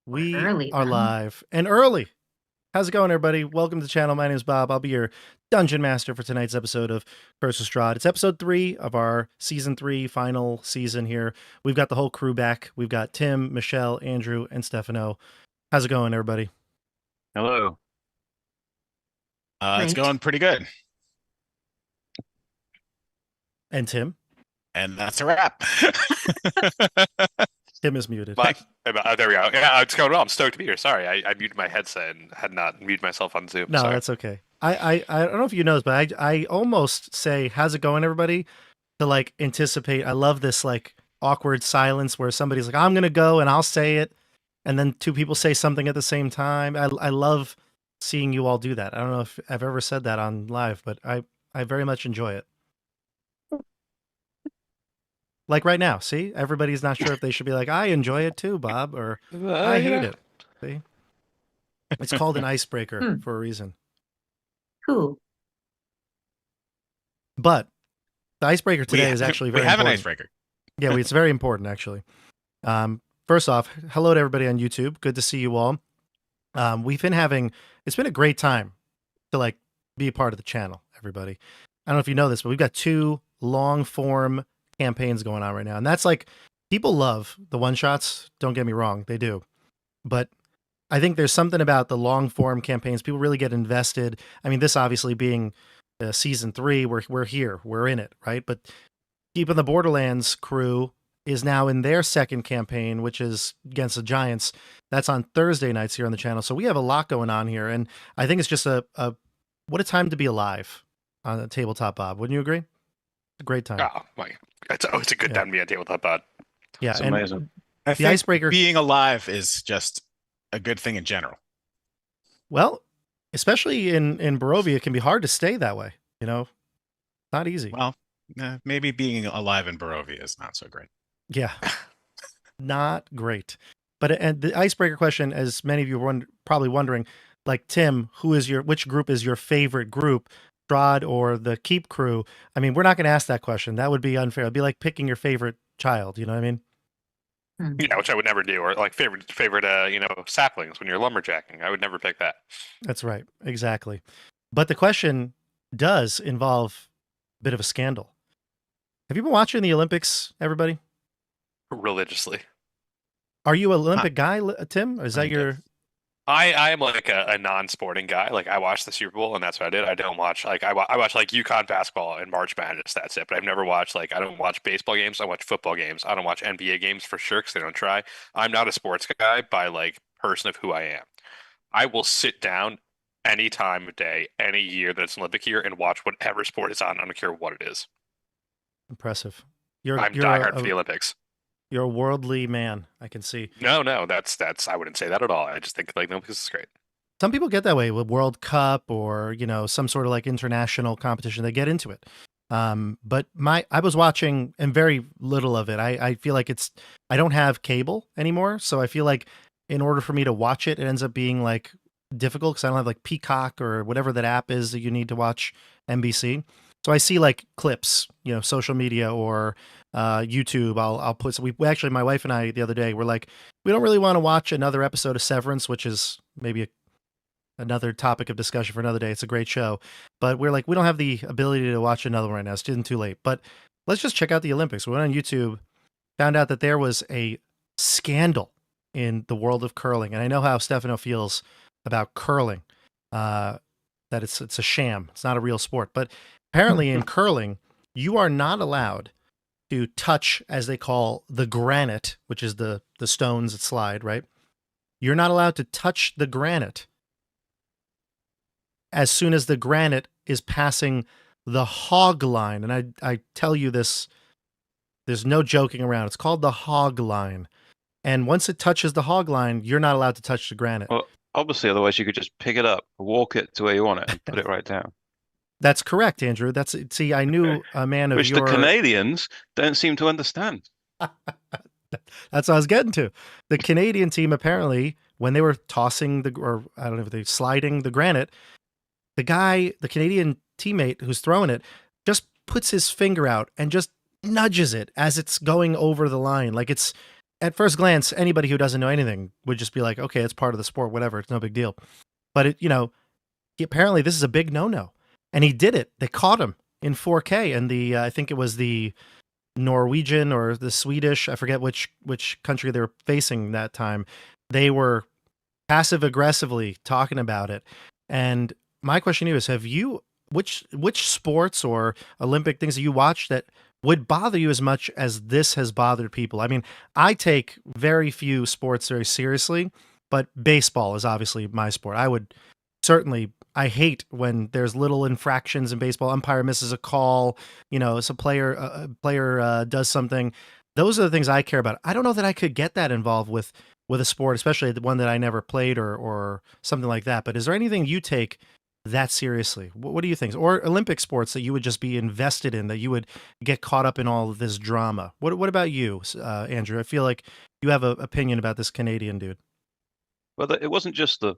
We Early are then. live and early. How's it going, everybody? Welcome to the channel. My name is Bob. I'll be your dungeon master for tonight's episode of Curse of Strahd. It's episode 3 of our season 3 final season here. We've got the whole crew back. We've got Tim, Michelle, Andrew, and Stefano. How's it going, everybody? Hello. It's Great. going pretty good. And Tim? And that's a wrap. Tim is muted. There we go. Yeah, it's going well. I'm stoked to be here. Sorry, I muted my headset and had not muted myself on Zoom. No, Sorry. that's okay. I don't know if you know this, but I almost say, how's it going, everybody? To like anticipate. I love this like awkward silence where somebody's like, I'm going to go and I'll say it. And then two people say something at the same time. I love seeing you all do that. I don't know if I've ever said that on live, but I very much enjoy it. Like right now, see? Everybody's not sure if they should be like, I enjoy it too, Bob, or I hate it. See? It's called an icebreaker for a reason. Cool. But the icebreaker today is actually very important. We have an icebreaker. Yeah, it's very important, actually. First off, hello to everybody on YouTube. Good to see you all. It's been a great time to like be a part of the channel, everybody. I don't know if you know this, but we've got 2 long form campaigns going on right now. And that's like, people love the one shots. Don't get me wrong, they do. But I think there's something about the long form campaigns. People really get invested. I mean, this obviously being season 3, we're here, we're in it, right? But Deep in the Borderlands crew is now in their second campaign, which is against the Giants. That's on Thursday nights here on the channel. So we have a lot going on here. And I think it's just what a time to be alive on a tabletop, Bob. Wouldn't you agree? It's a great time. Oh my! It's a good time to be on tabletop pod. Yeah, It's and amazing. I the think icebreaker. being alive is just a good thing in general. Well, especially in Barovia, it can be hard to stay that way. You know, not easy. Well, maybe being alive in Barovia is not so great. Yeah, not great. But and the icebreaker question, as many of you are probably wondering, like Tim, which group is your favorite group, Strahd or the Keep crew? I mean, we're not going to ask that question. That would be unfair. It'd be like picking your favorite child. You know what I mean? Yeah, which I would never do. Or like favorite saplings when you're lumberjacking. I would never pick that. That's right. Exactly. But the question does involve a bit of a scandal. Have you been watching the Olympics, everybody? Religiously. Are you an Olympic guy, Tim? Or is that your... I am like a non-sporting guy. Like I watch the Super Bowl and that's what I did. I don't watch like I watch like UConn basketball and March Madness. That's it. But I've never watched I don't watch baseball games. I watch football games. I don't watch NBA games for sure because they don't try. I'm not a sports guy by like person of who I am. I will sit down any time of day, any year that it's Olympic year and watch whatever sport is on. I don't care what it is. Impressive. I'm diehard for the Olympics. You're a worldly man, I can see. No, that's I wouldn't say that at all. I just think like no, because it's great. Some people get that way with World Cup or, some sort of like international competition. They get into it. But I was watching and very little of it. I feel like I don't have cable anymore. So I feel like in order for me to watch it, it ends up being like difficult because I don't have like Peacock or whatever that app is that you need to watch NBC. So I see like clips, social media or YouTube. I'll put. So we actually, my wife and I, the other day, were like, we don't really want to watch another episode of Severance, which is maybe another topic of discussion for another day. It's a great show, but we're like, we don't have the ability to watch another one right now. It's too late. But let's just check out the Olympics. We went on YouTube, found out that there was a scandal in the world of curling, and I know how Stefano feels about curling. That it's a sham. It's not a real sport, but apparently in curling, you are not allowed to touch, as they call, the granite, which is the stones that slide, right? You're not allowed to touch the granite as soon as the granite is passing the hog line. And I tell you this, there's no joking around. It's called the hog line. And once it touches the hog line, you're not allowed to touch the granite. Well, obviously, otherwise you could just pick it up, walk it to where you want it, and put it right down. That's correct, Andrew. See, I knew a man of Which the Canadians don't seem to understand. That's what I was getting to. The Canadian team, apparently, when they were tossing I don't know if they're sliding the granite, the Canadian teammate who's throwing it just puts his finger out and just nudges it as it's going over the line. Like it's at first glance, anybody who doesn't know anything would just be like, okay, it's part of the sport, whatever, it's no big deal. But apparently this is a big no-no, and he did it. They caught him in 4K, and I think it was the Norwegian or the Swedish, I forget which country they were facing that time. They were passive aggressively talking about it. And my question to you is, have you which sports or Olympic things that you watch that would bother you as much as this has bothered people? I mean, I take very few sports very seriously, but baseball is obviously my sport. I hate when there's little infractions in baseball. Umpire misses a call, it's a player does something. Those are the things I care about. I don't know that I could get that involved with a sport, especially the one that I never played or something like that. But is there anything you take that seriously? What do you think? Or Olympic sports that you would just be invested in, that you would get caught up in all of this drama? What about you, Andrew? I feel like you have an opinion about this Canadian dude. Well, it wasn't just the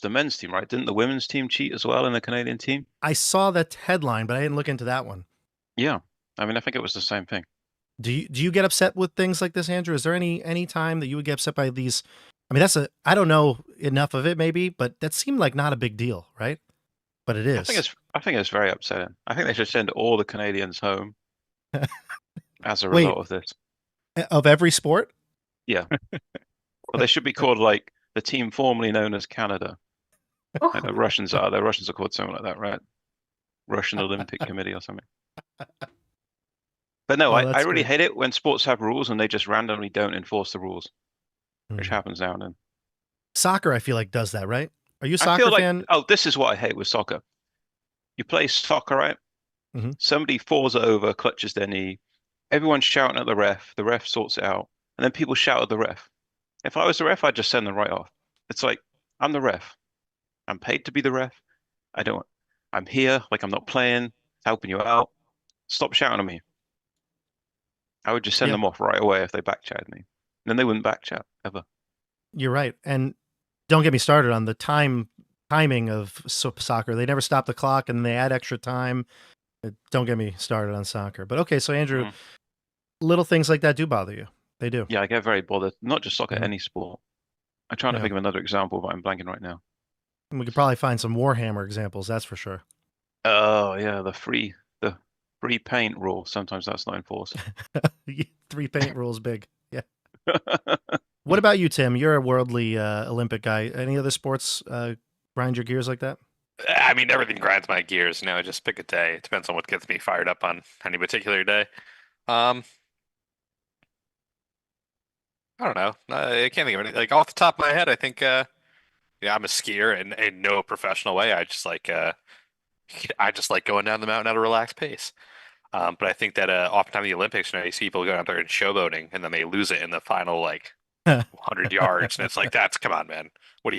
men's team, right? Didn't the women's team cheat as well in the Canadian team? I saw that headline, but I didn't look into that one. Yeah. I mean, I think it was the same thing. Do you get upset with things like this, Andrew? Is there any time that you would get upset by these? I mean, I don't know enough of it maybe, but that seemed like not a big deal, right? But it is. I think it's very upsetting. I think they should send all the Canadians home as a result of this. Of every sport? Yeah. Well, they should be called like the team formerly known as Canada. Oh. Like the Russians are. The Russians are called something like that, right? Russian Olympic Committee or something. But no, I really hate it when sports have rules and they just randomly don't enforce the rules, which happens now and then. Soccer, I feel like, does that, right? Are you a soccer fan? Oh, this is what I hate with soccer. You play soccer, right? Mm-hmm. Somebody falls over, clutches their knee. Everyone's shouting at the ref sorts it out, and then people shout at the ref. If I was the ref, I'd just send them right off. It's like, I'm the ref. I'm paid to be the ref. I'm here, like I'm not playing, helping you out. Stop shouting at me. I would just send them off right away if they backchatted me. And then they wouldn't backchat ever. You're right. And don't get me started on the timing of soccer. They never stop the clock and they add extra time. Don't get me started on soccer. But okay, so Andrew, little things like that do bother you. They do. Yeah, I get very bothered. Not just soccer, any sport. I'm trying to think of another example, but I'm blanking right now. And we could probably find some Warhammer examples, that's for sure. Oh, yeah, the free paint rule. Sometimes that's not enforced. 3 paint rules big. Yeah. What about you, Tim? You're a worldly Olympic guy. Any other sports grind your gears like that? I mean, everything grinds my gears. Just pick a day. It depends on what gets me fired up on any particular day. I don't know. I can't think of anything. Like off the top of my head, I think I'm a skier in no professional way. I just like going down the mountain at a relaxed pace. But I think that oftentimes the Olympics, you see people going out there and showboating, and then they lose it in the final 100 yards, and it's like, come on, man. What are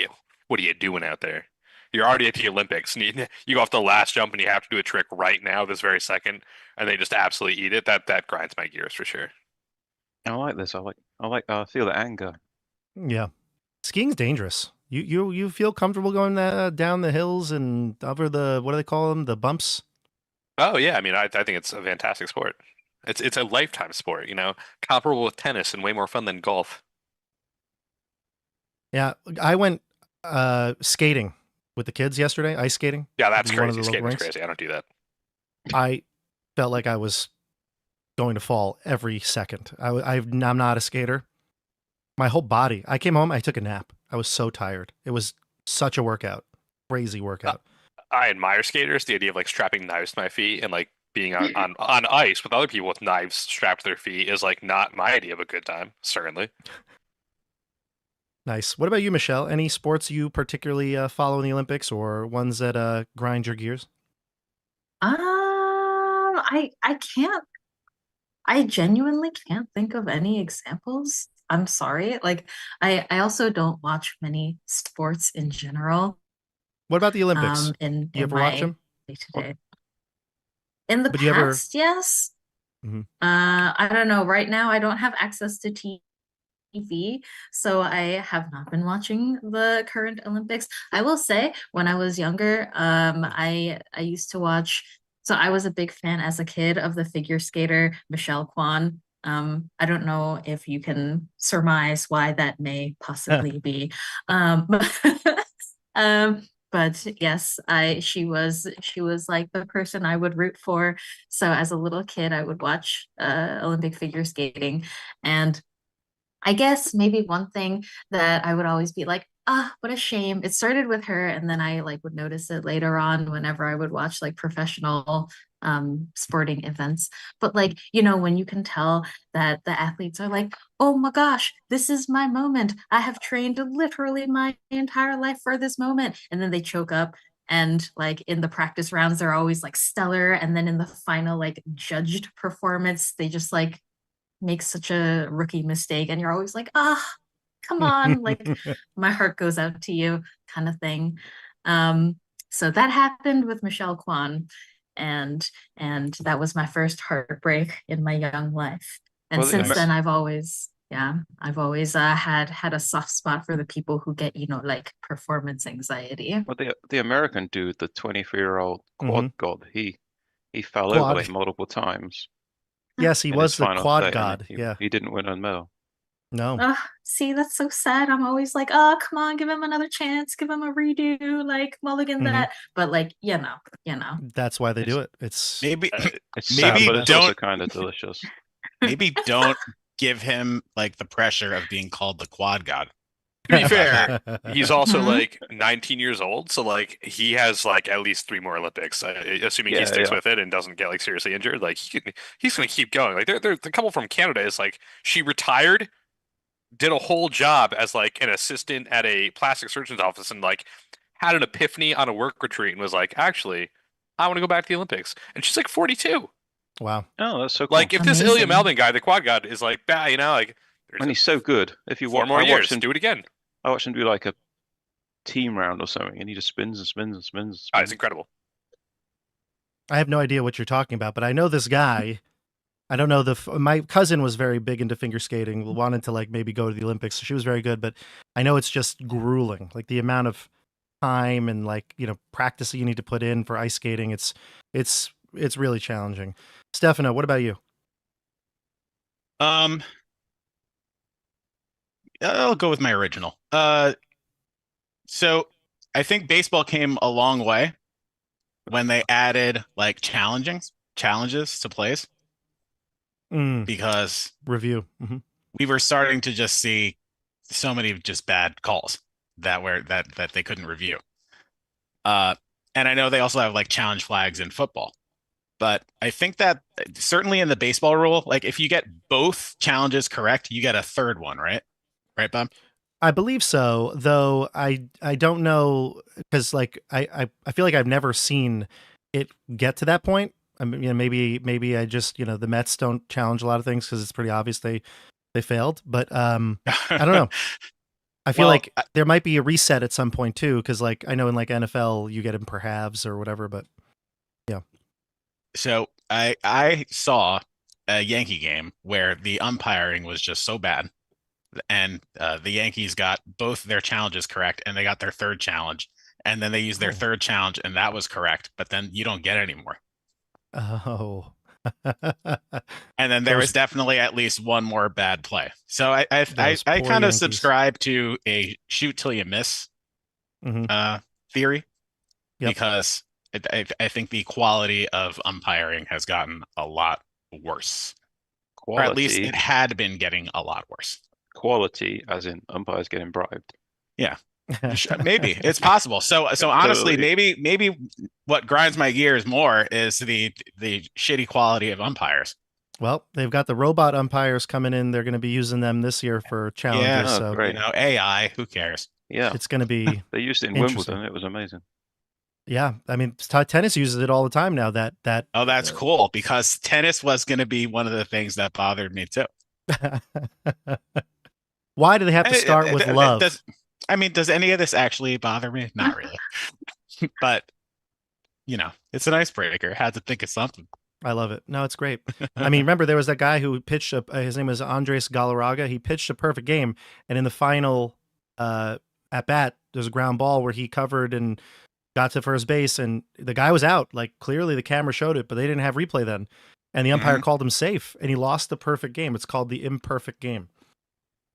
you doing out there? You're already at the Olympics, and you go off the last jump, and you have to do a trick right now, this very second, and they just absolutely eat it. That grinds my gears for sure. I like this. I feel the anger. Yeah, skiing's dangerous. You feel comfortable going down the hills and over the, what do they call them, the bumps? Oh yeah, I mean, I think it's a fantastic sport. It's a lifetime sport, comparable with tennis and way more fun than golf. Yeah, I went skating with the kids yesterday, ice skating. Yeah, that's crazy. Skating's crazy. I don't do that. I felt like I was going to fall every second. I'm not a skater. My whole body. I came home, I took a nap. I was so tired. It was such a workout. Crazy workout. I admire skaters. The idea of strapping knives to my feet and being on ice with other people with knives strapped to their feet is not my idea of a good time, certainly. Nice. What about you, Michelle? Any sports you particularly follow in the Olympics, or ones that grind your gears? I can't. I genuinely can't think of any examples. I'm sorry. I also don't watch many sports in general. What about the Olympics? Do you ever watch them? Day-to-day. In the past, yes. Mm-hmm. I don't know. Right now, I don't have access to TV, so I have not been watching the current Olympics. I will say, when I was younger, I used to watch. So I was a big fan as a kid of the figure skater Michelle Kwan. I don't know if you can surmise why that may possibly be. But yes, she was like the person I would root for. So as a little kid, I would watch Olympic figure skating, and I guess maybe one thing that I would always be like, ah, what a shame. It started with her, and then I like would notice it later on whenever I would watch like professional sporting events. But like, when you can tell that the athletes are like, oh my gosh, this is my moment. I have trained literally my entire life for this moment. And then they choke up. And like in the practice rounds, they're always like stellar. And then in the final like judged performance, they just like make such a rookie mistake, and you're always like, come on, like my heart goes out to you, kind of thing. So that happened with Michelle Kwan, and that was my first heartbreak in my young life. And Well, since then, I've always had a soft spot for the people who get, like performance anxiety. well, the American dude, the 23-year-old quad god, he fell Quad. over like multiple times Yes, he in was his the final quad state, and god. he, Yeah. he didn't win a medal. No. See, that's so sad. I'm always like, oh, come on, give him another chance, give him a redo, like mulligan that. But like, That's why they do it. It's Maybe It's sad, maybe but it's also don't kind of delicious. maybe don't give him like the pressure of being called the quad god. To be fair, fair. he's also Mhm. like 19 years old, so like he has like at least 3 more Olympics, assuming he Yeah, sticks yeah. with it and doesn't get like seriously injured. Like he's gonna keep going. Like the couple from Canada is like she retired, did a whole job as like an assistant at a plastic surgeon's office, and like had an epiphany on a work retreat and was like, actually, I want to go back to the Olympics. And she's like 42. Wow. Oh, that's so cool. Like if this Ilya Amazing. Melvin guy, the quad god, is like, bah, like And there's he's so good. If you 4 watch, more I years, watched him. do it again. I watched him do like a team round or something, and he just spins and spins and spins Oh, and it's spins. incredible. I have no idea what you're talking about, but I know this guy. I don't know my cousin was very big into figure skating, wanted to like maybe go to the Olympics. So she was very good, but I know it's just grueling. Like the amount of time and like, practice that you need to put in for ice skating. It's really challenging. Stefano, what about you? I'll go with my original. So I think baseball came a long way when they added like challenges to plays because Review. we were starting to just see so many just bad calls that they couldn't review. And I know they also have like challenge flags in football. But I think that certainly in the baseball rule, like if you get both challenges correct, you get a third one, right? Right, Bob? I believe so, though I don't know, because like I feel like I've never seen it get to that point. I mean, maybe I just, the Mets don't challenge a lot of things because it's pretty obvious they failed. But I don't know. I feel like there might be a reset at some point too, because like I know in like NFL you get them per halves or whatever. But yeah. So I saw a Yankee game where the umpiring was just so bad, and the Yankees got both their challenges correct, and they got their third challenge, and then they used their third challenge, and that was correct, but then you don't get any more. Oh. And then there was definitely at least one more bad play. So I kind of subscribe to a shoot till you miss theory, because I think the quality of umpiring has gotten a lot worse. Or at least it had been getting a lot worse. Quality, as in umpires getting bribed. Yeah, maybe it's possible. So honestly, maybe what grinds my gears more is the shitty quality of umpires. Well, they've got the robot umpires coming in. They're going to be using them this year for challenges. Yeah, so great. AI, who cares? Yeah, it's going to be. They used it in Wimbledon. It was amazing. Yeah, I mean, tennis uses it all the time now. That oh, that's cool, because tennis was going to be one of the things that bothered me too. Why do they have to start with love? Does any of this actually bother me? Not really. But it's an icebreaker. Had to think of something. I love it. No, it's great. I mean, remember there was that guy who pitched his name was Andres Galarraga. He pitched a perfect game, and in the final at bat, there's a ground ball where he covered and got to first base, and the guy was out. Like clearly, the camera showed it, but they didn't have replay then. and the umpire called him safe, and he lost the perfect game. It's called the imperfect game.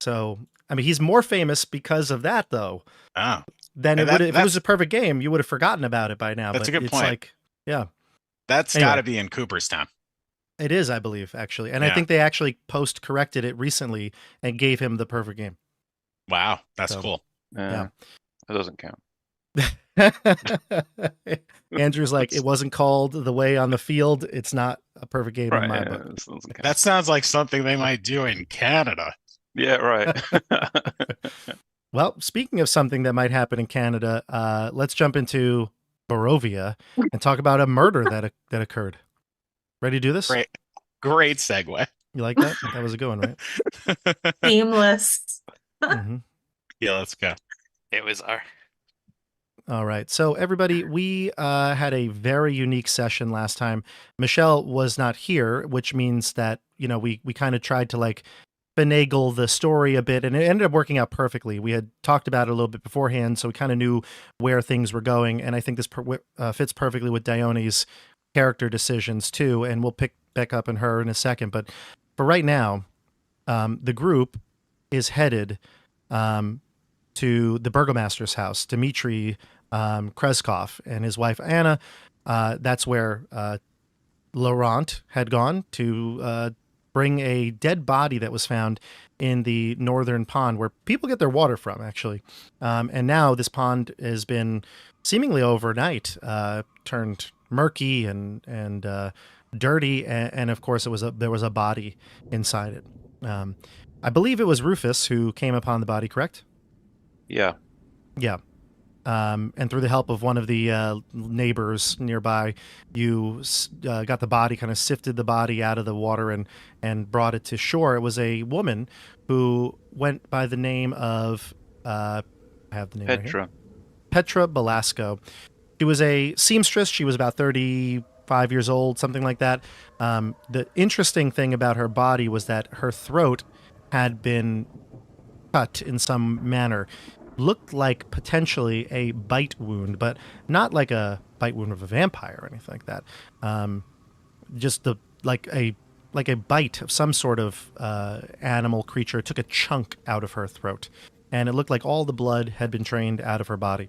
So, I mean, he's more famous because of that, though. Oh. Then if it was a perfect game, you would have forgotten about it by now. That's but a good it's point. Like, yeah. That's got to be in Cooperstown. It is, I believe, actually. And I think they actually post-corrected it recently and gave him the perfect game. Wow, that's cool. Yeah. That doesn't count. Andrew's like, it wasn't called the way on the field. It's not a perfect game in my book. That sounds like something they might do in Canada. Yeah, right. Well, speaking of something that might happen in Canada, let's jump into Barovia and talk about a murder that occurred. Ready to do this? Great segue. You like that? That was a good one, right? Seamless. Mm-hmm. Yeah, let's go. It was our. All right. So everybody, we had a very unique session last time. Michelle was not here, which means that, we kind of tried to like finagle the story a bit, and it ended up working out perfectly. We had talked about it a little bit beforehand, so we kind of knew where things were going, and I think this fits perfectly with Dione's character decisions too, and we'll pick back up on her in a second. But for right now, the group is headed to the Burgomaster's house, Dmitry Kreskov and his wife Anna. That's where Laurent had gone to bring a dead body that was found in the northern pond where people get their water from, actually. And now this pond has been seemingly overnight turned murky and dirty, and of course there was a body inside it. I believe it was Rufus who came upon the body, correct? Yeah. Yeah. And through the help of one of the neighbors nearby, you got the body, kind of sifted the body out of the water and brought it to shore. It was a woman who went by the name of, I have the name Petra. right here. Petra Belasco. She was a seamstress. She was about 35 years old, something like that. The interesting thing about her body was that her throat had been cut in some manner. Looked like potentially a bite wound, but not like a bite wound of a vampire or anything like that. Just like a bite of some sort of animal creature took a chunk out of her throat, and it looked like all the blood had been drained out of her body.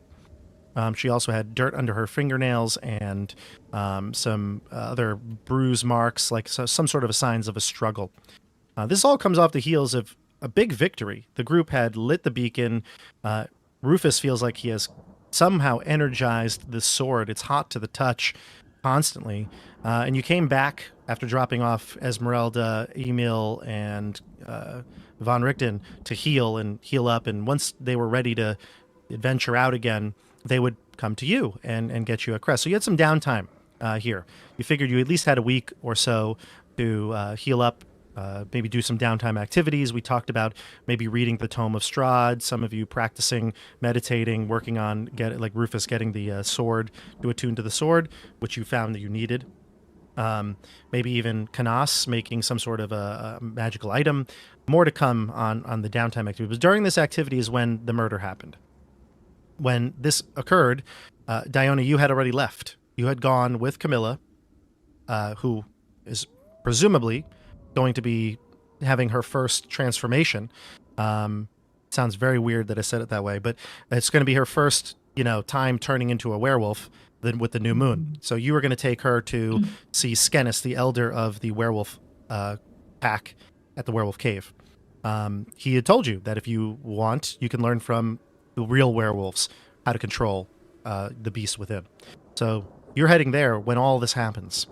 She also had dirt under her fingernails and some other bruise marks, like some sort of signs of a struggle. This all comes off the heels of a big victory. The group had lit the beacon. Rufus feels like he has somehow energized the sword. It's hot to the touch constantly. And you came back after dropping off Esmeralda, Emil, and Von Richten to heal up. And once they were ready to adventure out again, they would come to you and get you a crest. So you had some downtime here. You figured you at least had a week or so to heal up, maybe do some downtime activities. We talked about maybe reading the Tome of Strahd, some of you practicing, meditating, working on, like Rufus getting the sword to attune to the sword, which you found that you needed. Maybe even Canas making some sort of a magical item. More to come on the downtime activity. It was during this activity is when the murder happened. When this occurred, Dione, you had already left. You had gone with Camilla, who is presumably going to be having her first transformation. Sounds very weird that I said it that way, but it's going to be her first, time turning into a werewolf with the new moon. So you were going to take her to see Canas, the elder of the werewolf pack at the werewolf cave. He had told you that if you want, you can learn from the real werewolves how to control the beast within. So you're heading there when all this happens.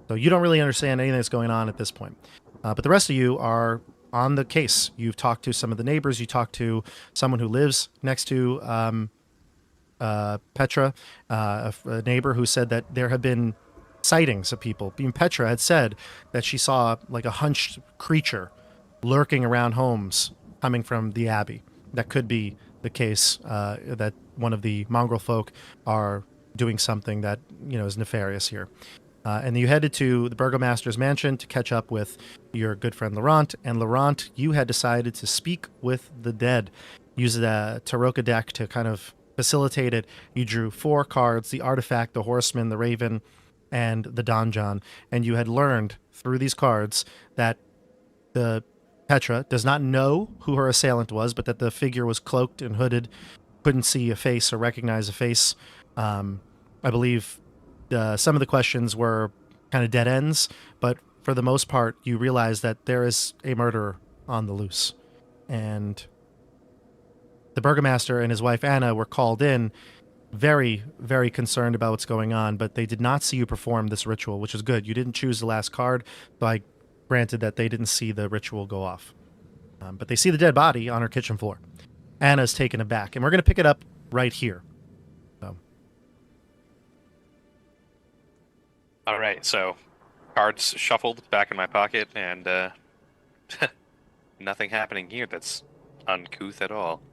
So you don't really understand anything that's going on at this point. But the rest of you are on the case. You've talked to some of the neighbors. You talked to someone who lives next to Petra, a neighbor who said that there have been sightings of people. Petra had said that she saw like a hunched creature lurking around homes coming from the abbey. That could be the case, that one of the mongrel folk are doing something that, is nefarious here. And you headed to the Burgomaster's mansion to catch up with your good friend Laurent. And Laurent, you had decided to speak with the dead. Use the Taroka deck to kind of facilitate it. You drew 4 cards: the artifact, the horseman, the raven, and the donjon, and you had learned through these cards that the Petra does not know who her assailant was, but that the figure was cloaked and hooded, couldn't see a face or recognize a face. I believe some of the questions were kind of dead ends, but for the most part, you realize that there is a murderer on the loose. And the Burgomaster and his wife Anna were called in, very, very concerned about what's going on, but they did not see you perform this ritual, which is good. You didn't choose the last card, so I granted that they didn't see the ritual go off. But they see the dead body on her kitchen floor. Anna's taken aback, and we're going to pick it up right here. So. All right, so cards shuffled back in my pocket, and nothing happening here that's uncouth at all.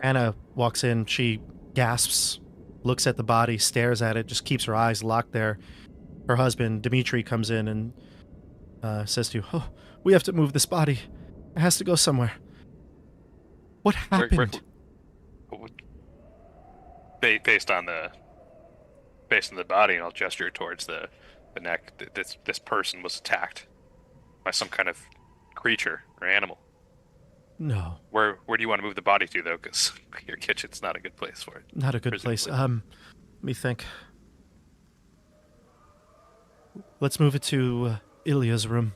Anna walks in. She gasps, looks at the body, stares at it, just keeps her eyes locked there. Her husband, Dimitri, comes in and says to you, "Oh, we have to move this body. It has to go somewhere." What happened? Based on the body, and I'll gesture towards the neck. This person was attacked by some kind of creature or animal. No. Where do you want to move the body to, though? Because your kitchen's not a good place for it. Not a good place. Let me think. Let's move it to Ilya's room.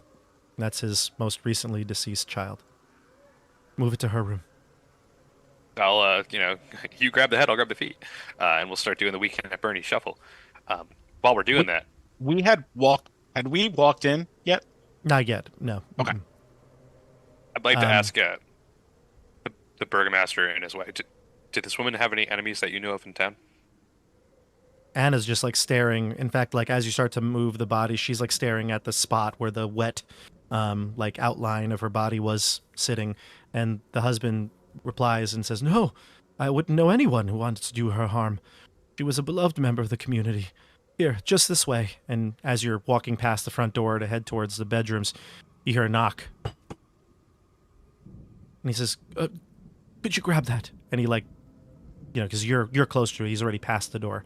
That's his most recently deceased child. Move it to her room. I'll, you grab the head, I'll grab the feet, and we'll start doing the Weekend at Bernie's shuffle. While we're doing that, had we walked in yet? Not yet. No. Okay. I'd like to ask the Burgomaster and his wife. Did this woman have any enemies that you know of in town? Anna's just like staring. In fact, like as you start to move the body, she's like staring at the spot where the wet, like outline of her body was sitting. And the husband replies and says, "No, I wouldn't know anyone who wanted to do her harm. She was a beloved member of the community. Here, just this way." And as you're walking past the front door to head towards the bedrooms, you hear a knock. And he says, "Could you grab that?" And he because you're close to it. He's already past the door.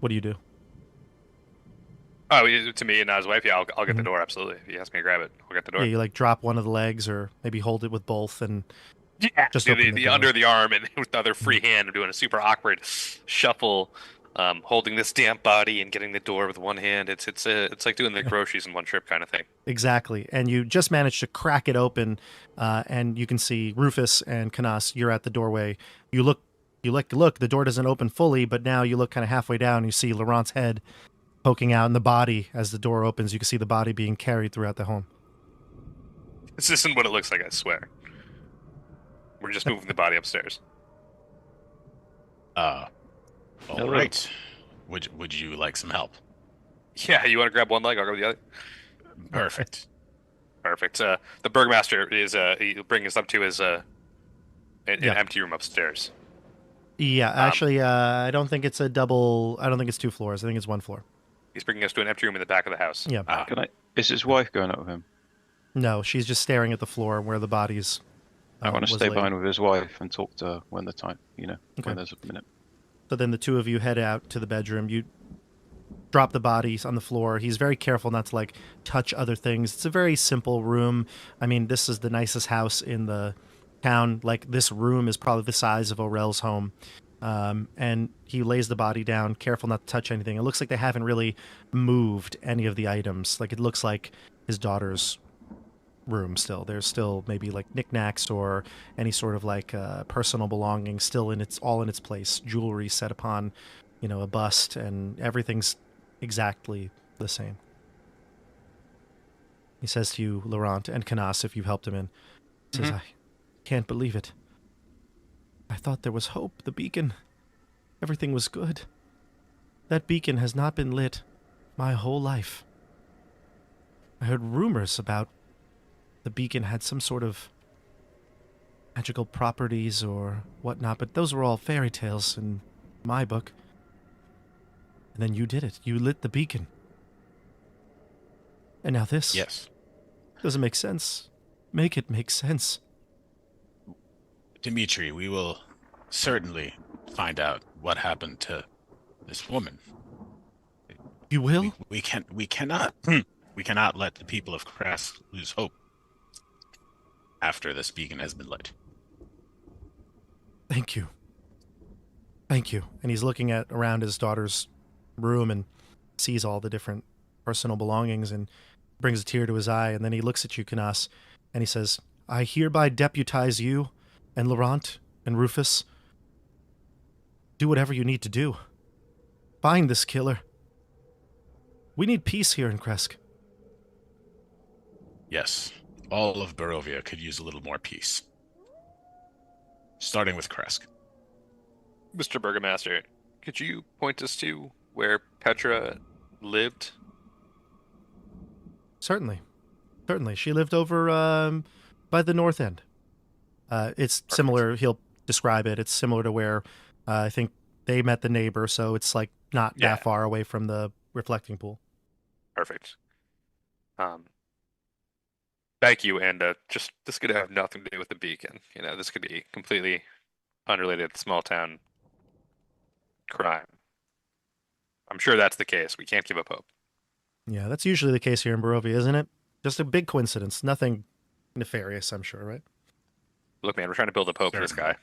What do you do? Oh, to me and not his wife? Yeah, I'll get the door, absolutely. If he asks me to grab it, I'll get the door. Yeah, you drop one of the legs or maybe hold it with both and just the under the arm and with the other free hand. I'm doing a super awkward shuffle, holding this damp body and getting the door with one hand. It's like doing the groceries in one trip kind of thing. Exactly. And you just managed to crack it open, and you can see Rufus and Canas. You're at the doorway. You look. The door doesn't open fully, but now you look kind of halfway down. And you see Laurent's head poking out in the body. As the door opens, you can see the body being carried throughout the home. This isn't what it looks like, I swear. We're just moving the body upstairs. All right. Would you like some help? Yeah, you want to grab one leg? I'll grab the other. Perfect. Perfect. The Burgomaster is he'll bring us up to his an empty room upstairs. Yeah, actually, I don't think it's a double. I don't think it's 2 floors. I think it's 1 floor. He's bringing us to an empty room in the back of the house. Yeah. Is his wife going up with him? No, she's just staring at the floor where the body's. I want to stay behind with his wife and talk to her when the time, Okay. when there's a minute. So then the two of you head out to the bedroom. You drop the bodies on the floor. He's very careful not to touch other things. It's a very simple room. I mean, this is the nicest house in the town. This room is probably the size of Aurel's home. And he lays the body down, careful not to touch anything. It looks like they haven't really moved any of the items. It looks like his daughter's room still. There's still maybe knickknacks or any sort of personal belongings still all in its place. Jewelry set upon, a bust, and everything's exactly the same. He says to you, Laurent and Canas, if you've helped him in, he says, "I can't believe it. I thought there was hope. The beacon. Everything was good. That beacon has not been lit my whole life. I heard rumors about the beacon had some sort of magical properties or whatnot, but those were all fairy tales in my book. And then you did it. You lit the beacon. And now this. Yes. Doesn't make sense. Make it make sense." Dimitri, we will certainly find out what happened to this woman. You will? We cannot we cannot let the people of Crest lose hope after this beacon has been lit. Thank you. Thank you. And he's looking at around his daughter's room and sees all the different personal belongings and brings a tear to his eye. And then he looks at you, Canas, and he says, I hereby deputize you and Laurent and Rufus. Do whatever you need to do. Find this killer. We need peace here in Kresk. Yes, all of Barovia could use a little more peace. Starting with Kresk. Mr. Burgomaster, could you point us to where Petra lived? Certainly. Certainly. She lived over by the north end. It's Perfect. Similar, he'll describe it. It's similar to where I think they met the neighbor, so it's like not that far away from the reflecting pool. Perfect. Thank you, and just this could have nothing to do with the beacon. You know, this could be completely unrelated small town crime. I'm sure that's the case. We can't give up hope. Yeah, that's usually the case here in Barovia, isn't it? Just a big coincidence. Nothing nefarious, I'm sure, right? Look, man, we're trying to build up hope for this guy.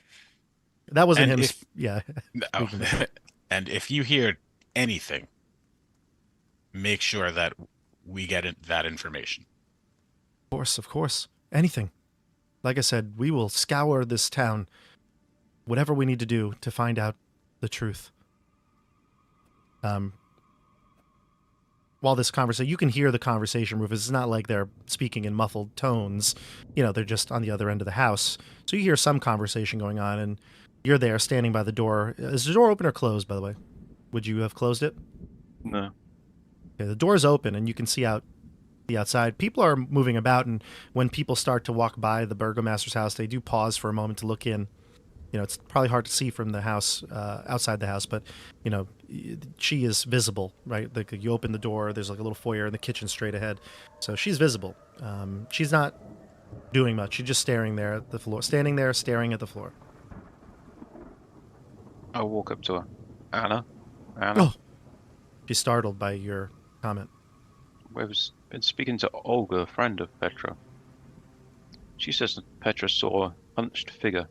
That wasn't And him. if- Yeah. Oh. And if you hear anything, make sure that we get that information. Of course. Anything. Like I said, we will scour this town, whatever we need to do to find out the truth. While this conversation, you can hear the conversation, Rufus. It's not like they're speaking in muffled tones. You know, they're just on the other end of the house. So you hear some conversation going on, and you're there standing by the door. Is the door open or closed, by the way? Would you have closed it? No. Okay, the door's open, and you can see out the outside. People are moving about, and when people start to walk by the Burgomaster's house, they do pause for a moment to look in. You know, it's probably hard to see from the house, outside the house, but, you know, she is visible, right? Like, you open the door, there's like a little foyer in the kitchen straight ahead. So she's visible. She's not doing much. She's just staring there at the floor, standing there staring at the floor. I'll walk up to her. Anna? Oh. She's startled by your comment. I've been speaking to Olga, a friend of Petra. She says that Petra saw a hunched figure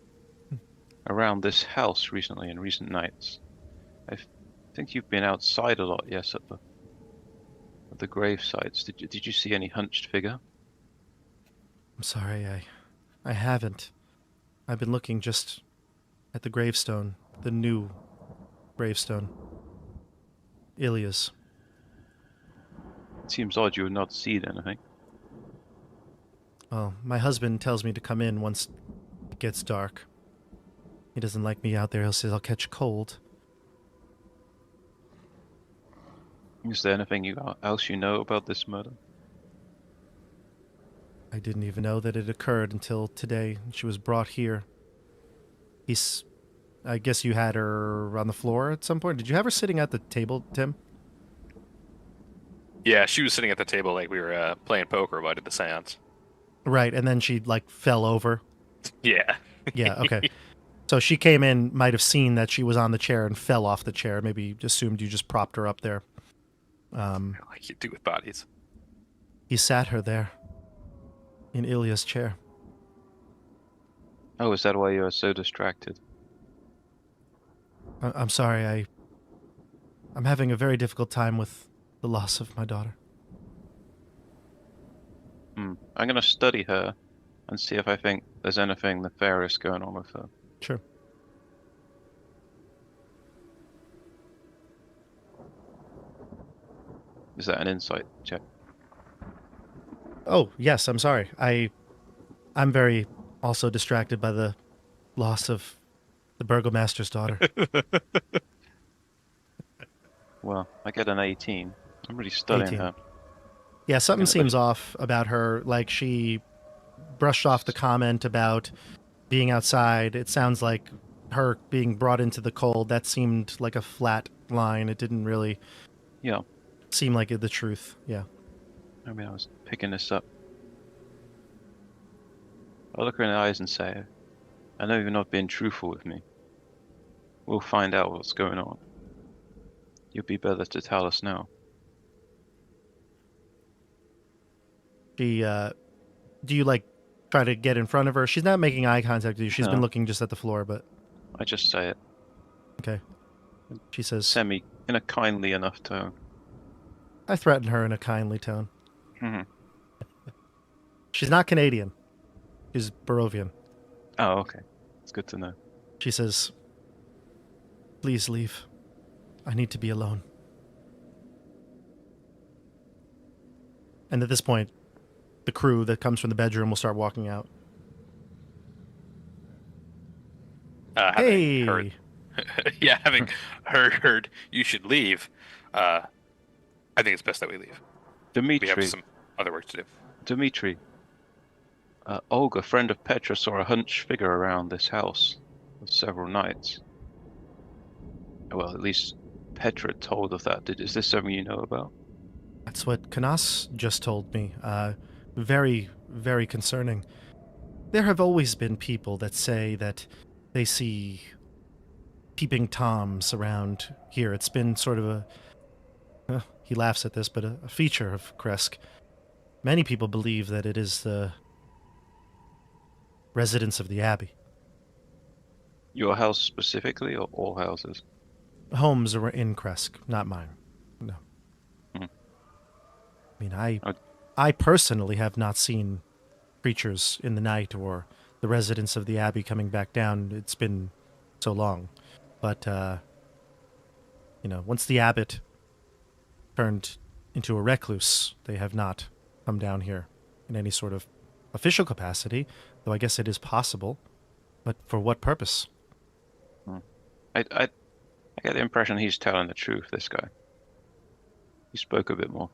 around this house recently in recent nights. I think you've been outside a lot, yes, at the grave sites. Did you see any hunched figure? I'm sorry, I haven't. I've been looking just at the gravestone, the new gravestone. Ilya's. It seems odd you would not see anything. Well, my husband tells me to come in once it gets dark. He doesn't like me out there. He says I'll catch cold. Is there anything else you know about this murder? I didn't even know that it occurred until today. She was brought here. I guess you had her on the floor at some point. Did you have her sitting at the table, Tim? Yeah, she was sitting at the table like we were playing poker while I did the seance. Right, and then she like fell over. Yeah. Yeah, okay. So she came in, might have seen that she was on the chair and fell off the chair. Maybe assumed you just propped her up there. Like you do with bodies. He sat her there in Ilya's chair. Oh, is that why you are so distracted? I'm sorry, I'm having a very difficult time with the loss of my daughter. I'm going to study her and see if I think there's anything nefarious going on with her. Sure. Is that an insight check? Oh, yes, I'm sorry. I'm very also distracted by the loss of the Burgomaster's daughter. Well, I get an 18. I'm really studying 18. her. Yeah, something Yeah, seems off about her. Like she brushed off the comment about being outside. It sounds like her being brought into the cold. That seemed like a flat line. It didn't really seem like the truth. Yeah. I mean, I was picking this up. I look her in the eyes and say, I know you're not being truthful with me. We'll find out what's going on. You'd be better to tell us now. She, do you like try to get in front of her? She's not making eye contact with you. She's been No. looking just at the floor, but I just say it. okay. She says, In a kindly enough tone. I threaten her in a kindly tone. Hmm. She's not Canadian. She's Barovian. Oh, okay. It's good to know. She says, please leave. I need to be alone. And at this point, the crew that comes from the bedroom will start walking out. Hey! Heard, yeah, having heard you should leave, I think it's best that we leave. We have some other work to do. Dimitri. Olga, friend of Petra, saw a hunched figure around this house for several nights. Well, at least Petra told of that. Is this something you know about? That's what Canas just told me. Very, very concerning. There have always been people that say that they see peeping toms around here. It's been sort of he laughs at this, but a feature of Kresk. Many people believe that it is the residents of the Abbey. Your house specifically, or all houses? Homes are in Kresk, not mine. No. Hmm. I mean, I personally have not seen creatures in the night or the residents of the Abbey coming back down. It's been so long. But, once the abbot turned into a recluse, they have not come down here in any sort of official capacity, though I guess it is possible. But for what purpose? I get the impression he's telling the truth, this guy. He spoke a bit more.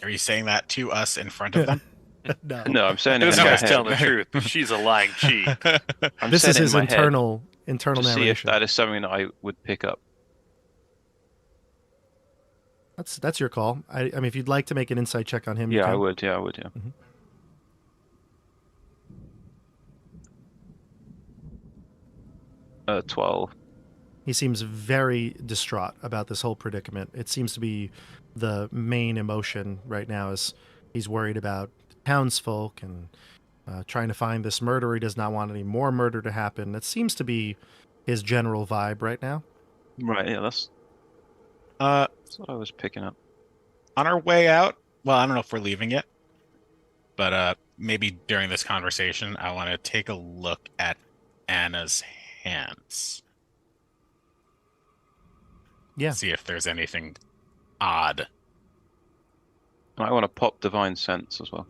Are you saying that to us in front of them? No. No, I'm saying This in my guy's head. telling the truth. She's a lying cheat. I'm This saying is it in his my head internal to narration. see if that is something that I would pick up. That's your call. I mean, if you'd like to make an insight check on him, you Yeah, can. I would. Yeah, I would. Yeah. Mhm. 12. He seems very distraught about this whole predicament. It seems to be the main emotion right now, is he's worried about townsfolk and trying to find this murderer. He does not want any more murder to happen. That seems to be his general vibe right now. Right. Yeah, that's what I was picking up. On our way out, well, I don't know if we're leaving yet, but maybe during this conversation, I want to take a look at Anna's hands. Yeah. See if there's anything odd. I want to pop Divine Sense as well.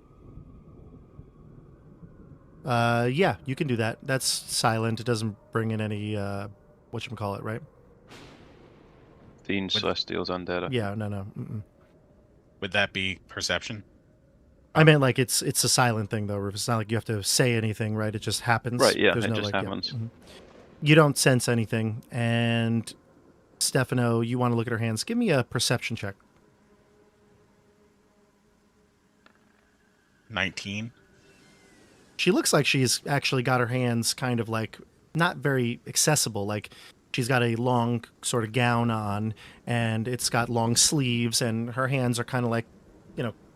Yeah, you can do that. That's silent. It doesn't bring in any whatchamacallit, right? Fiends, Celestials, Undead. Yeah, no. Mm-mm. Would that be perception? I meant like it's a silent thing though, Rufus. It's not like you have to say anything, right? It just happens. Right, yeah, There's it no, just like, happens. Yeah. Mhm. You don't sense anything, and Stefano, you want to look at her hands. Give me a perception check. 19. She looks like she's actually got her hands kind of like not very accessible. Like she's got a long sort of gown on, and it's got long sleeves, and her hands are kind of like,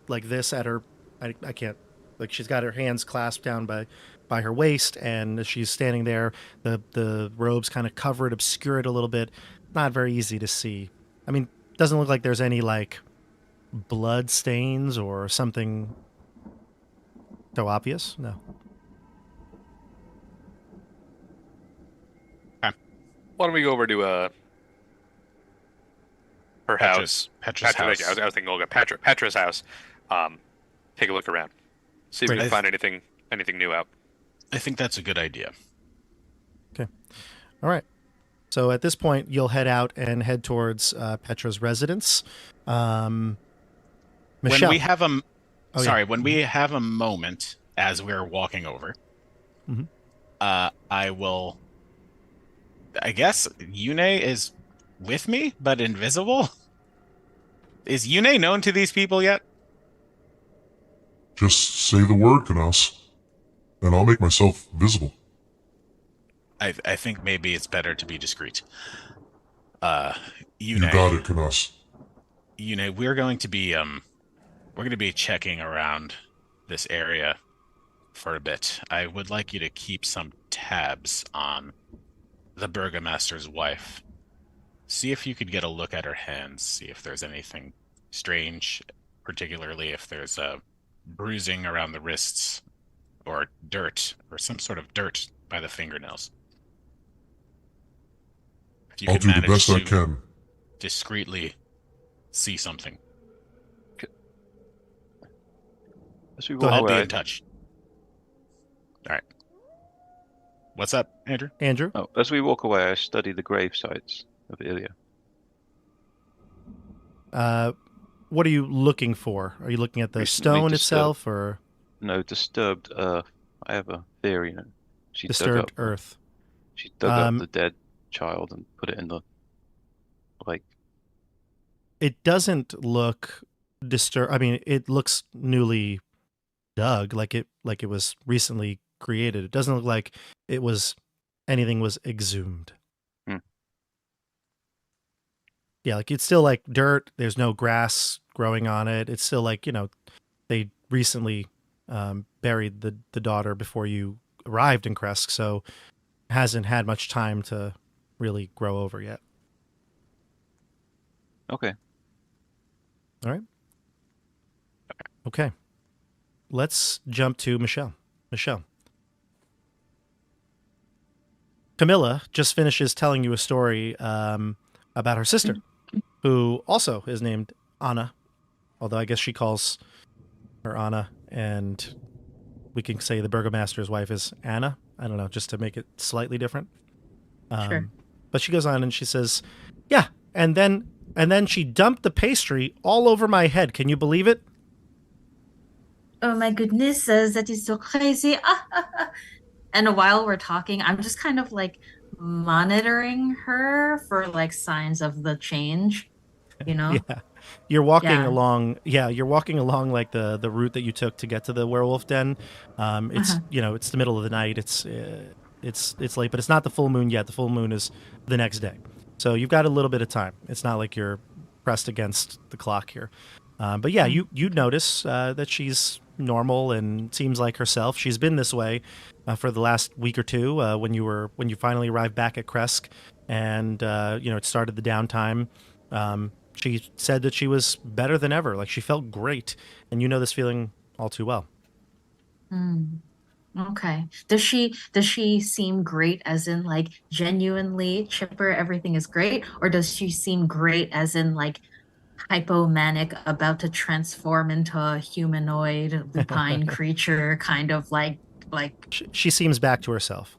like this at her. I can't. Like she's got her hands clasped down by her waist, and she's standing there. The robes kind of cover it, obscure it a little bit. Not very easy to see. I mean, doesn't look like there's any like blood stains or something so obvious. No. Why don't we go over to her house? Petra's house. I was thinking Olga. Petra's house. Take a look around. See if we can find anything new out. I think that's a good idea. Okay. All right. So at this point, you'll head out and head towards Petra's residence. Michelle. When we have yeah. When we have a moment as we're walking over, Mhm. I will. I guess Yune is with me, but invisible. Is Yune known to these people yet? Just say the word, Canas, and I'll make myself visible. I think maybe it's better to be discreet. Yune, You got it, Canas. Yune, we're going to be we're going to be checking around this area for a bit. I would like you to keep some tabs on the Burgomaster's wife. See if you could get a look at her hands, see if there's anything strange, particularly if there's a bruising around the wrists or dirt or some sort of dirt by the fingernails. If you I'll could do the manage best I to can. discreetly see something, As we Go walk ahead. I'll be away, in touch. All right. What's up, Andrew? Andrew? as we walk away, I study the grave sites of Ilya. What are you looking for? Are you looking at the Recently stone disturbed. itself or No, disturbed earth. I have a theory. You know, she dug disturbed up earth? She dug up the dead child and put it in the lake. It doesn't look disturbed. I mean, it looks newly dug, like it was recently created. It doesn't look like anything was exhumed. Hmm. Yeah, like it's still like dirt. There's no grass growing on it. It's still like, they recently buried the daughter before you arrived in Kresk, so hasn't had much time to really grow over yet. Okay. All right. Okay. Let's jump to Michelle. Michelle. Camilla just finishes telling you a story about her sister, who also is named Anna, although I guess she calls her Anna, and we can say the Burgomaster's wife is Anna. I don't know, just to make it slightly different. Sure. But she goes on and she says, yeah, and then she dumped the pastry all over my head. Can you believe it? Oh my goodness, that is so crazy. And while we're talking, I'm just kind of like monitoring her for like signs of the change, Yeah. You're walking Yeah. along. Yeah, you're walking along like the route that you took to get to the werewolf den. It's it's the middle of the night. It's late, but it's not the full moon yet. The full moon is the next day, so you've got a little bit of time. It's not like you're pressed against the clock here. But yeah, you notice that she's normal and seems like herself. She's been this way for the last week or two when you finally arrived back at Kresk, and it started the downtime. She said that she was better than ever. Like she felt great, and you know this feeling all too well. Okay. Does she seem great as in like genuinely chipper, everything is great, or does she seem great as in like hypomanic, about to transform into a humanoid lupine creature, kind of like She seems back to herself.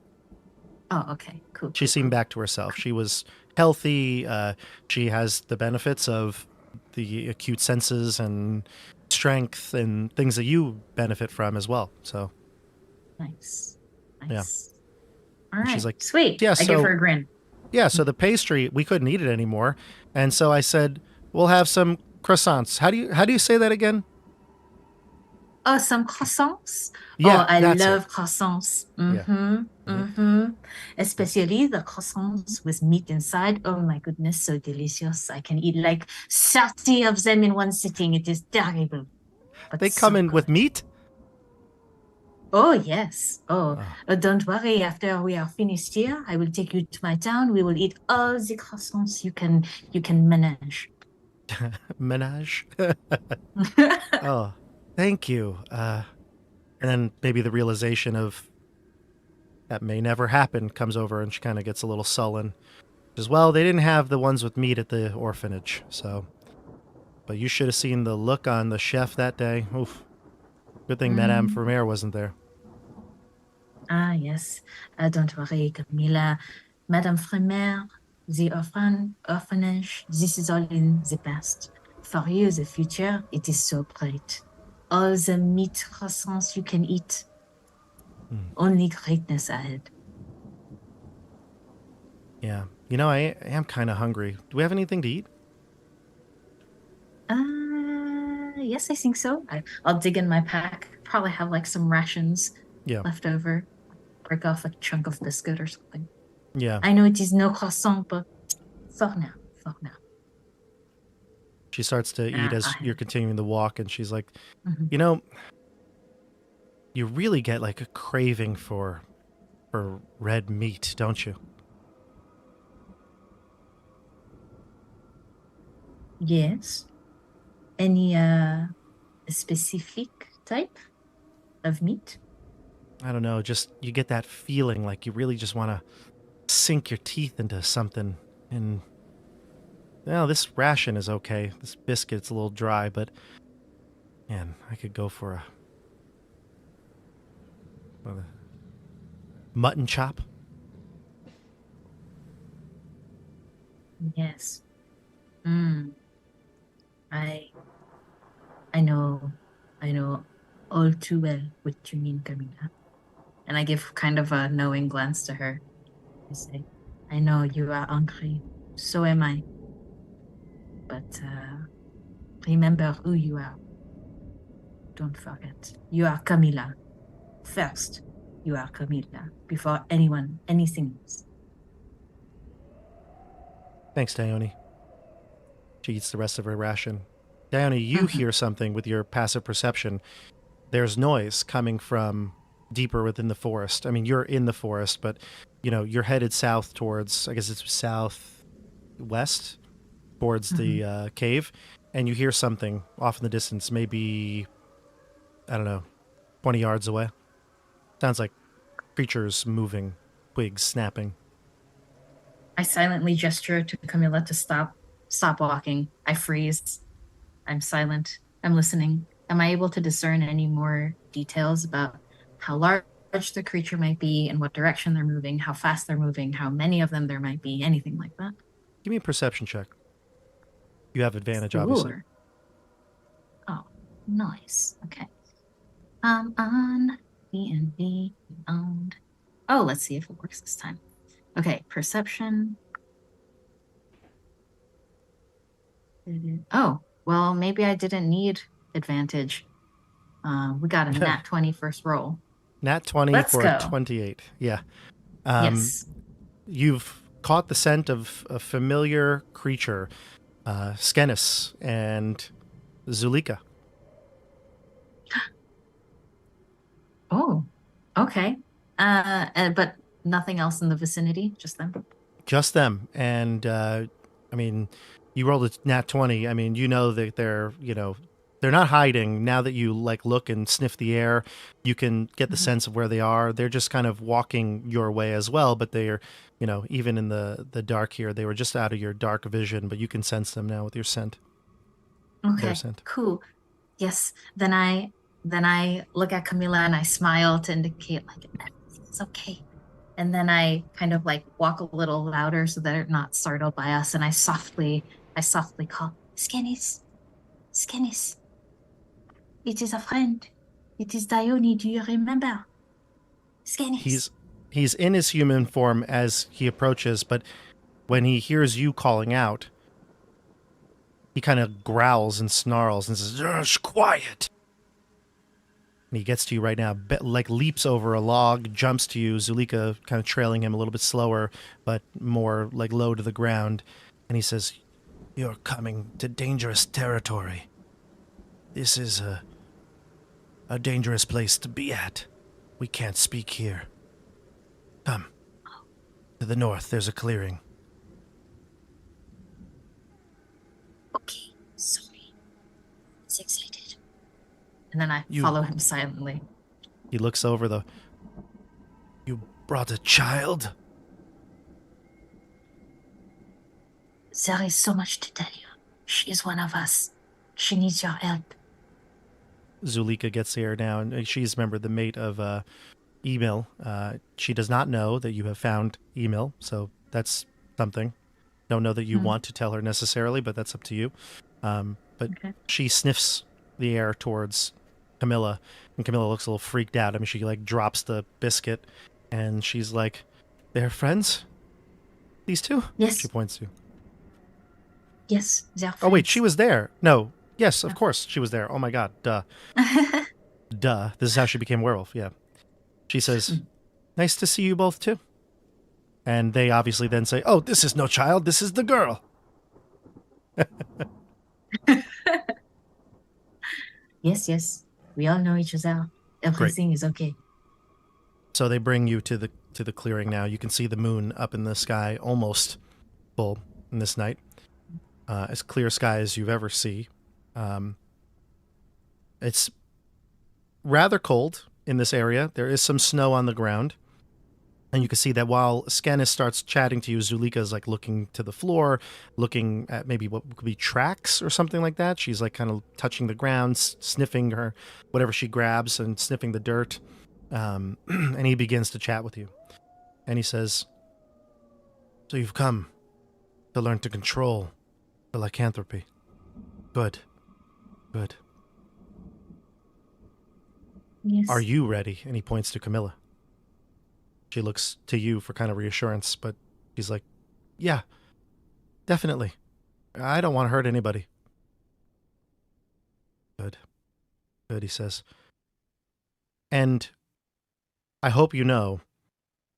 Oh, okay, cool. She seemed back to herself. She was healthy. She has the benefits of the acute senses and strength and things that you benefit from as well. So Nice. Yeah. All right. she's like, sweet. yeah, I so- give her a grin. yeah, so the pastry, we couldn't eat it anymore, and so I said, we'll have some croissants. How do you say that again? Oh, some croissants. Yeah, Oh, I that's it. love croissants. Yeah. Especially the croissants with meat inside. Oh my goodness, so delicious. I can eat like 30 of them in one sitting. It is terrible. But They so come in with good. meat? Oh, yes. Don't worry. After we are finished here, I will take you to my town. We will eat all the croissants you can manage. Menage? Oh, thank you. And then maybe the realization of that may never happen comes over, and she kind of gets a little sullen. As well, they didn't have the ones with meat at the orphanage, so. But you should have seen the look on the chef that day. Oof. Good thing Madame Vermeer wasn't there. Ah, yes. Don't worry, Camilla. Madame Fremer, the orphanage, this is all in the past. For you, the future, it is so bright. All the meat croissants you can eat. Only greatness ahead. Yeah. I am kind of hungry. Do we have anything to eat? Yes, I think so. I'll dig in my pack. Probably have like some rations left over. Break off a chunk of biscuit or something. Yeah. I know it is no croissant, but for now. She starts to eat as you're continuing the walk, and she's like, you know, you really get like a craving for red meat, don't you? Yes. Any specific type of meat? I don't know, just you get that feeling like you really just want to sink your teeth into something. And well, this ration is okay. This biscuit's a little dry, but man, I could go for a mutton chop. Yes. I know all too well what you mean, Camila. And I give kind of a knowing glance to her. I say, I know you are hungry. So am I. But remember who you are. Don't forget. You are Camila. First, you are Camila. Before anyone, anything else. Thanks, Dione. She eats the rest of her ration. Dione, you hear something with your passive perception. There's noise coming from deeper within the forest. I mean, you're in the forest, but, you know, you're headed south towards, I guess it's southwest, towards the cave, and you hear something off in the distance, maybe, I don't know, 20 yards away. Sounds like creatures moving, twigs snapping. I silently gesture to Camilla to stop walking. I freeze. I'm silent. I'm listening. Am I able to discern any more details about how large the creature might be and what direction they're moving, how fast they're moving, how many of them there might be, anything like that? Give me a perception check. You have advantage, obviously. Oh, nice. Okay. On D&D owned. Oh, let's see if it works this time. Okay, perception. Oh, well, maybe I didn't need advantage. We got a nat 20 first roll. Nat 20 Let's for go. 28. Yeah. Yes. You've caught the scent of a familiar creature, Canas and Zulika. Oh, okay. But nothing else in the vicinity, just them? Just them. And, I mean, you rolled a nat 20. I mean, you know that they're not hiding. Now that you, like, look and sniff the air, you can get the sense of where they are. They're just kind of walking your way as well, but they're, you know, even in the dark here, they were just out of your dark vision, but you can sense them now with your scent. Okay, Their scent. Cool. Yes, then I look at Camila and I smile to indicate like everything's okay. And then I kind of like walk a little louder so they're not startled by us, and I softly call, Skinnies. It is a friend. It is Dione. Do you remember? Skinnies. He's in his human form as he approaches, but when he hears you calling out, he kind of growls and snarls and says, "Shh, quiet." And he gets to you right now, like leaps over a log, jumps to you, Zulika kind of trailing him a little bit slower, but more like low to the ground. And he says, "You're coming to dangerous territory. This is a dangerous place to be at. We can't speak here. Come. To the north, there's a clearing." Okay, sorry. I was excited. And then I follow him silently. He looks over You brought a child? There is so much to tell you. She is one of us. She needs your help. Zulika gets here now, and she's, remember, the mate of Emil. She does not know that you have found Emil, so that's something. Don't know that you want to tell her necessarily, but that's up to you. But she sniffs the air towards Camilla, and Camilla looks a little freaked out. I mean, she like drops the biscuit, and she's like, "They're friends? These two?" Yes. She points to. Yes, they're friends. Oh, wait, she was there. No. Yes, of course she was there. Oh my god, duh. Duh. This is how she became werewolf, yeah. She says, "Nice to see you both too." And they obviously then say, "Oh, this is no child, this is the girl." Yes. We all know each other. Everything is okay. So they bring you to the clearing now. You can see the moon up in the sky, almost full in this night. As clear sky as you've ever seen. It's rather cold in this area. There is some snow on the ground. And you can see that while Canas starts chatting to you, Zulika is like looking to the floor, looking at maybe what could be tracks or something like that. She's like kind of touching the ground, sniffing her, whatever she grabs and sniffing the dirt. And he begins to chat with you. And he says, so you've come to learn to control the lycanthropy. Good. Yes. Are you ready? And he points to Camilla. She looks to you for kind of reassurance, but he's like, yeah, definitely. I don't want to hurt anybody. Good, he says. And I hope you know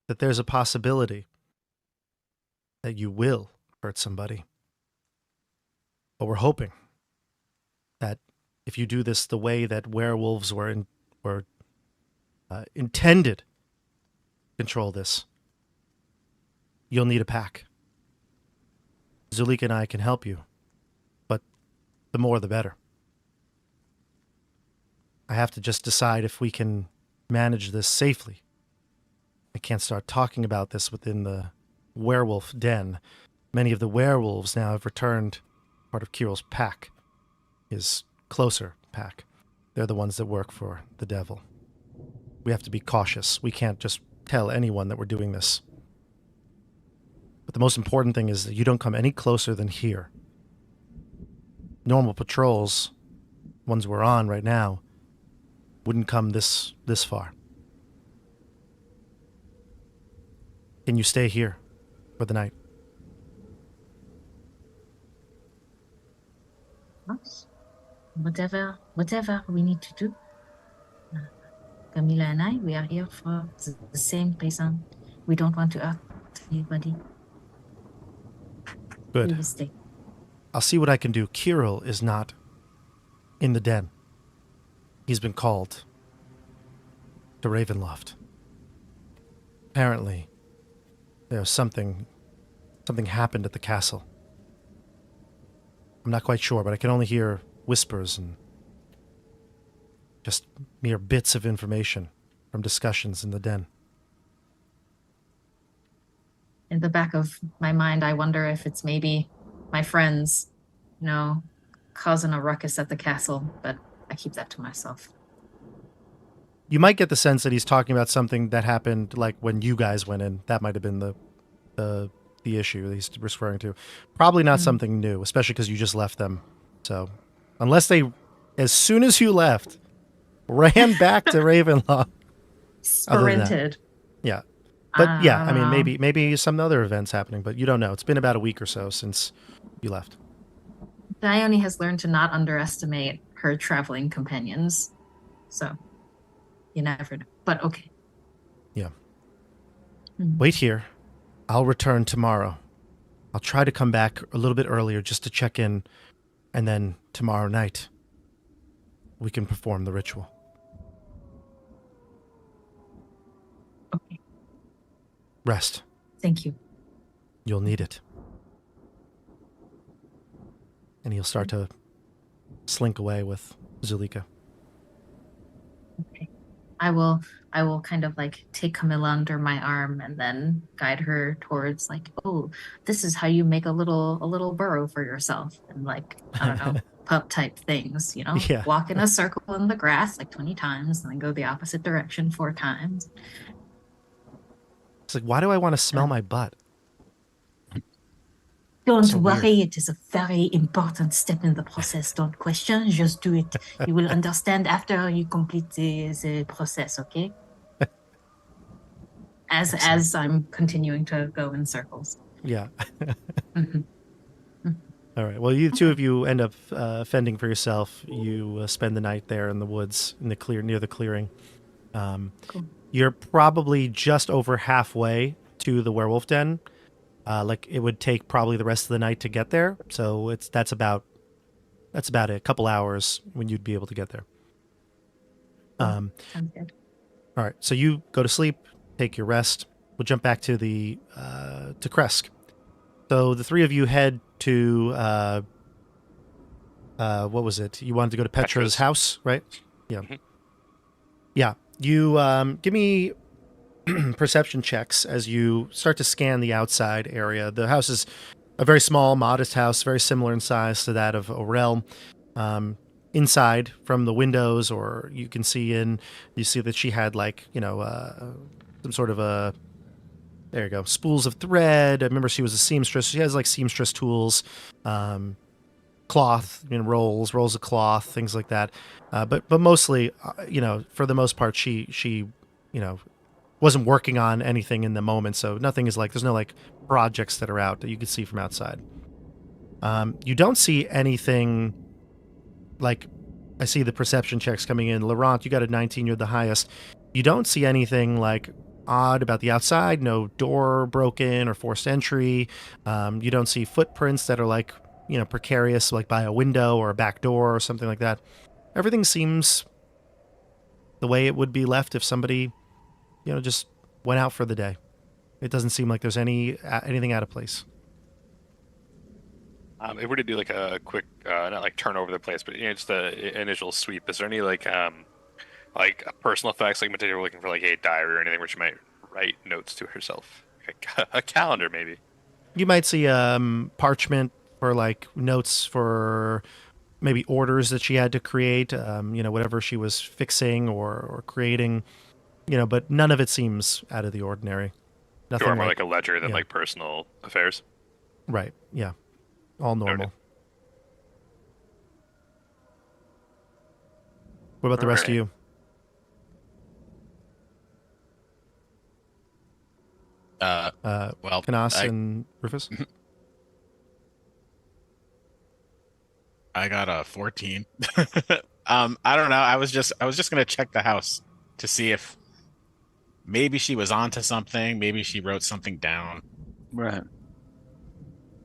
that there's a possibility that you will hurt somebody. But we're hoping that if you do this the way that werewolves were intended to control this, you'll need a pack. Zulika and I can help you, but the more the better. I have to just decide if we can manage this safely. I can't start talking about this within the werewolf den. Many of the werewolves now have returned, part of Kirill's pack, his closer pack. They're the ones that work for the devil. We have to be cautious. We can't just tell anyone that we're doing this. But the most important thing is that you don't come any closer than here. Normal patrols, ones we're on right now, wouldn't come this far. Can you stay here for the night? Whatever we need to do. Camilla and I, we are here for the same reason. We don't want to hurt anybody. Good. We will stay. I'll see what I can do. Kirill is not in the den. He's been called to Ravenloft. Apparently, there's something happened at the castle. I'm not quite sure, but I can only hear whispers and just mere bits of information from discussions in the den. In the back of my mind, I wonder if it's maybe my friends, causing a ruckus at the castle, but I keep that to myself. You might get the sense that he's talking about something that happened like when you guys went in. That might have been the issue that he's referring to. Probably not something new, especially because you just left them. So unless they, as soon as you left, ran back to Ravenloft. Sprinted. Yeah. But yeah, I mean, maybe some other events happening, but you don't know. It's been about a week or so since you left. Dione has learned to not underestimate her traveling companions. So you never know. But okay. Yeah. Wait here. I'll return tomorrow. I'll try to come back a little bit earlier just to check in, and then tomorrow night we can perform the ritual. Okay. Rest. Thank you. You'll need it. And he'll start to slink away with Zulika. Okay. I will kind of like take Camilla under my arm and then guide her towards like, oh, this is how you make a little burrow for yourself, and like, I don't know, pup type things, Yeah. Walk in a circle in the grass like 20 times and then go the opposite direction 4 times. It's like, why do I want to smell my butt? Don't So worry, weird. it is a very important step in the process. Don't question, just do it. You will understand after you complete the process, okay? As I'm continuing to go in circles. Yeah. Mhm. All right. Well, you two of you end up fending for yourself. You spend the night there in the woods, in the near the clearing. Cool. You're probably just over halfway to the werewolf den. Like it would take probably the rest of the night to get there. So that's about That's about a couple hours when you'd be able to get there. Sounds good. All right, so you go to sleep, take your rest. We'll jump back to the to Kresk. So the three of you head to what was it? You wanted to go to Petra's house, right? Yeah. Mm-hmm. Yeah. You give me perception checks as you start to scan the outside area. The house is a very small, modest house, very similar in size to that of Aurel. Inside from the windows, or you can see you see that she had some sort of a, there you go, spools of thread. I remember she was a seamstress. She has like seamstress tools, cloth, rolls of cloth, things like that. But mostly, for the most part, she wasn't working on anything in the moment. So nothing is there's no projects that are out that you can see from outside. You don't see anything. I see the perception checks coming in. Laurent, you got a 19, you're the highest. You don't see anything odd about the outside, no door broken or forced entry. You don't see footprints that are precarious, by a window or a back door or something like that. Everything seems the way it would be left if somebody, just went out for the day. It doesn't seem like there's anything out of place. If we're to do a quick, not turn over the place, but just the initial sweep, is there any personal effects, maybe we're looking for a diary or anything where she might write notes to herself, a calendar maybe? You might see parchment for notes for maybe orders that she had to create, whatever she was fixing or creating, but none of it seems out of the ordinary. Nothing Or more like a ledger than yeah. Personal affairs. Right. Yeah. All normal. Noted. What about the rest of you? Well, Canas and Rufus? I got a 14. I don't know. I was just gonna check the house to see if maybe she was onto something. Maybe she wrote something down. Right.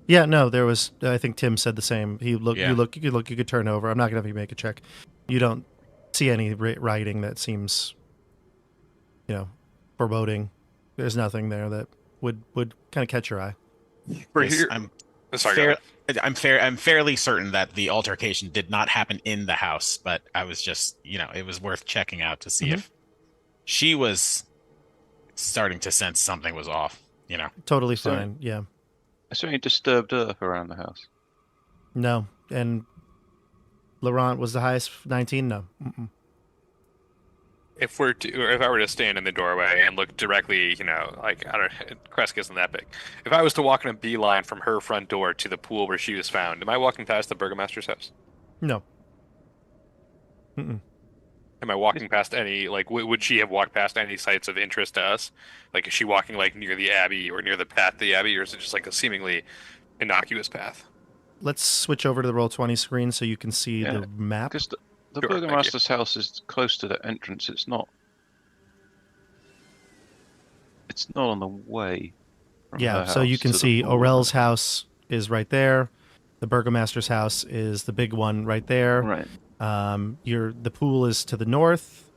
Yeah, no, there was. I think Tim said the same. You Yeah. You could turn over. I'm not gonna have you make a check. You don't see any writing that seems, foreboding. There's nothing there that would kind of catch your eye. I'm fairly certain that the altercation did not happen in the house, but I was just, it was worth checking out to see if she was starting to sense something was off. Totally fine. Yeah. Is there any disturbed earth around the house? No, and Laurent was the highest, 19. No. Mm-mm. If I were to stand in the doorway and look directly, Kresk isn't that big. If I was to walk in a beeline from her front door to the pool where she was found, am I walking past the Burgomaster's house? No. Mm-mm. Am I walking past any, would she have walked past any sites of interest to us? Is she walking, near the Abbey or near the path to the Abbey, or is it just, a seemingly innocuous path? Let's switch over to the Roll20 screen so you can see the map. Because the Burgomaster's house is close to the entrance. It's not on the way. Yeah, so you can see Aurel's house is right there. The Burgomaster's house is the big one right there. Right. The pool is to the north.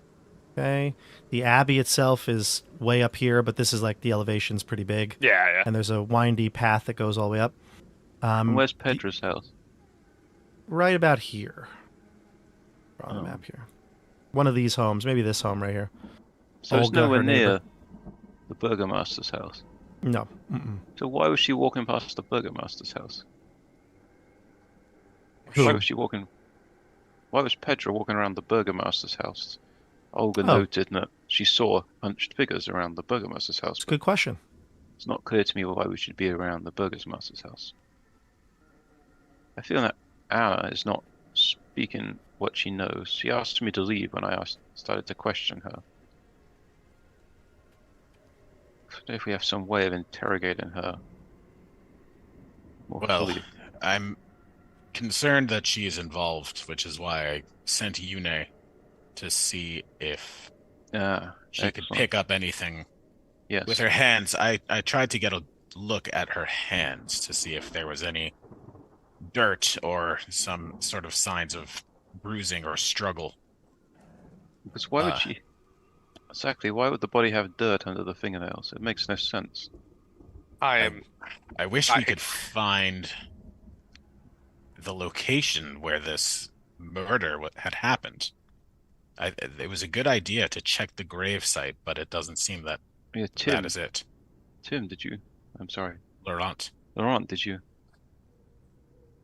Okay. The Abbey itself is way up here, but this is the elevation's pretty big. Yeah. And there's a windy path that goes all the way up. And where's Petra's house? Right about here. On the map here. One of these homes, maybe this home right here. So it's nowhere near the Burgomaster's house? No. Mm-mm. So why was she walking past the Burgomaster's house? Who? Why was Petra walking around the Burgomaster's house? Olga noted that she saw hunched figures around the Burgomaster's house. It's a good question. It's not clear to me why we should be around the Burgomaster's house. I feel that Anna is not speaking what she knows. She asked me to leave when I started to question her. I don't know if we have some way of interrogating her more fully. I'm concerned that she is involved, which is why I sent Dione to see if she could pick up anything with her hands. I tried to get a look at her hands to see if there was any dirt or some sort of signs of bruising or struggle. Because why would she? Exactly. Why would the body have dirt under the fingernails? It makes no sense. I wish we could find the location where this murder had happened. It was a good idea to check the grave site, but it doesn't seem that that is it. Tim, did you? I'm sorry. Laurent, did you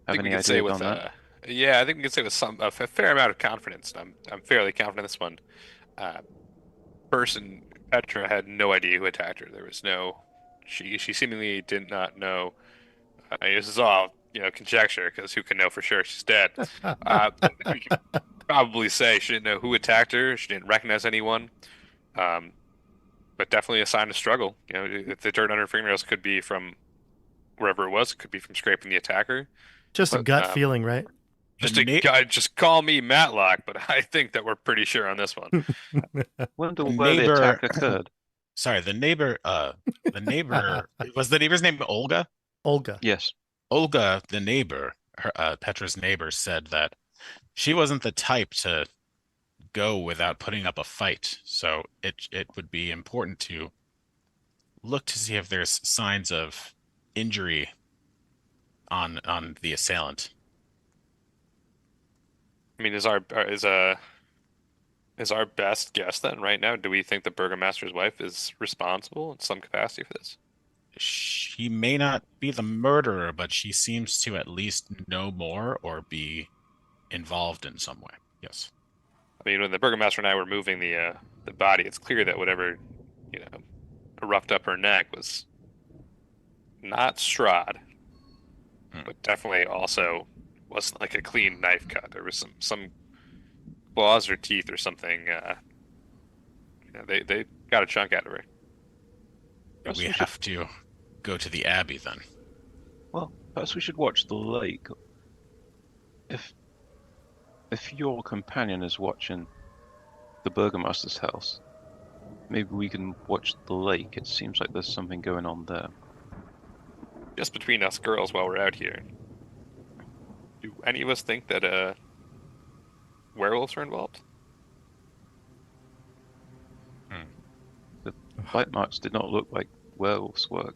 have any say idea with, on that? Yeah, I think we can say with a fair amount of confidence. I'm fairly confident in this one. Person Petra had no idea who attacked her. There was no. She seemingly did not know. This is all conjecture, because who can know for sure she's dead. We can probably say she didn't know who attacked her. She didn't recognize anyone. But definitely a sign of struggle. If the dirt under her fingernails could be from wherever it was. It could be from scraping the attacker. Just a gut feeling, right? Just call me Matlock, but I think that we're pretty sure on this one. Wonder where the attack occurred. Sorry, the neighbor was the neighbor's name Olga? Olga. Yes. Olga, the neighbor, Petra's neighbor, said that she wasn't the type to go without putting up a fight. So it would be important to look to see if there's signs of injury on the assailant. I mean, is our best guess then right now? Do we think the Burgomaster's wife is responsible in some capacity for this? She may not be the murderer, but she seems to at least know more or be involved in some way. Yes. I mean, when the Burgomaster and I were moving the body, it's clear that whatever roughed up her neck was not Strahd, but definitely also wasn't like a clean knife cut. There was some claws or teeth or something. They got a chunk out of her. We have to go to the Abbey then. Well, perhaps we should watch the lake. If your companion is watching the Burgomaster's house, maybe we can watch the lake. It seems like there's something going on there. Just between us girls while we're out here, do any of us think that werewolves are involved? The bite marks did not look like werewolves' work.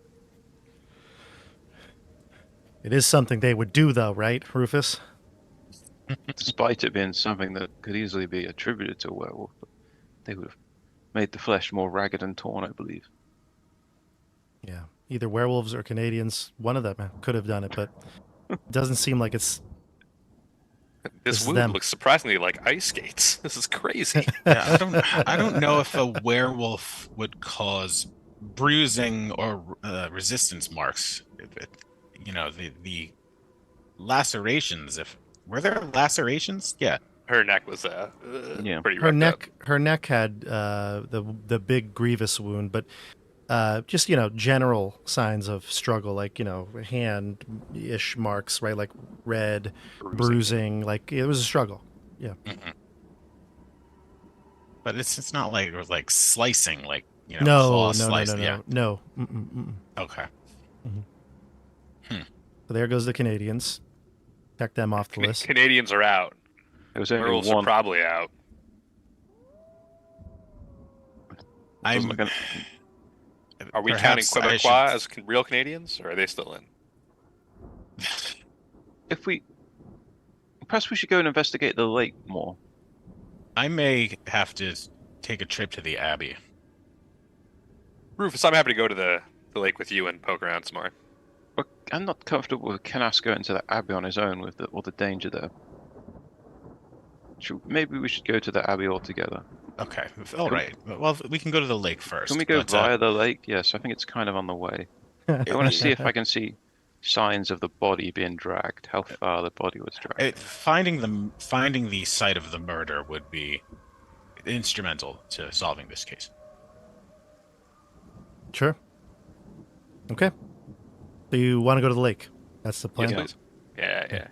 It is something they would do, though, right, Rufus? Despite it being something that could easily be attributed to a werewolf, they would have made the flesh more ragged and torn, I believe. Yeah, either werewolves or Canadians. One of them could have done it, but it doesn't seem like it's. This wound looks surprisingly like ice skates. This is crazy. Yeah, I don't know if a werewolf would cause bruising or resistance marks. The lacerations. Were there lacerations? Yeah. Her neck was pretty roughed up. Her neck had the big grievous wound, but just general signs of struggle, like hand-ish marks, right? Like red, bruising, like it was a struggle. Yeah. Mm-hmm. But it's not like it was like slicing, like no. Yeah. No. Okay. Mm-hmm. So there goes the Canadians. Check them off the list. Canadians are out. There was only Werewolves one. are probably out. Are we counting Quebecois as real Canadians, or are they still in? Perhaps we should go and investigate the lake more. I may have to take a trip to the Abbey. Rufus, I'm happy to go to the lake with you and poke around some more. But I'm not comfortable with Canas going to the Abbey on his own with all the danger there. Maybe we should go to the Abbey altogether. Okay. All right. Well, we can go to the lake first. Can we go via the lake? Yes, I think it's kind of on the way. I want to see if I can see signs of the body being dragged, how far the body was dragged. Finding the site of the murder would be instrumental to solving this case. Sure. Okay. So you want to go to the lake? That's the plan. Yes, please. Yeah.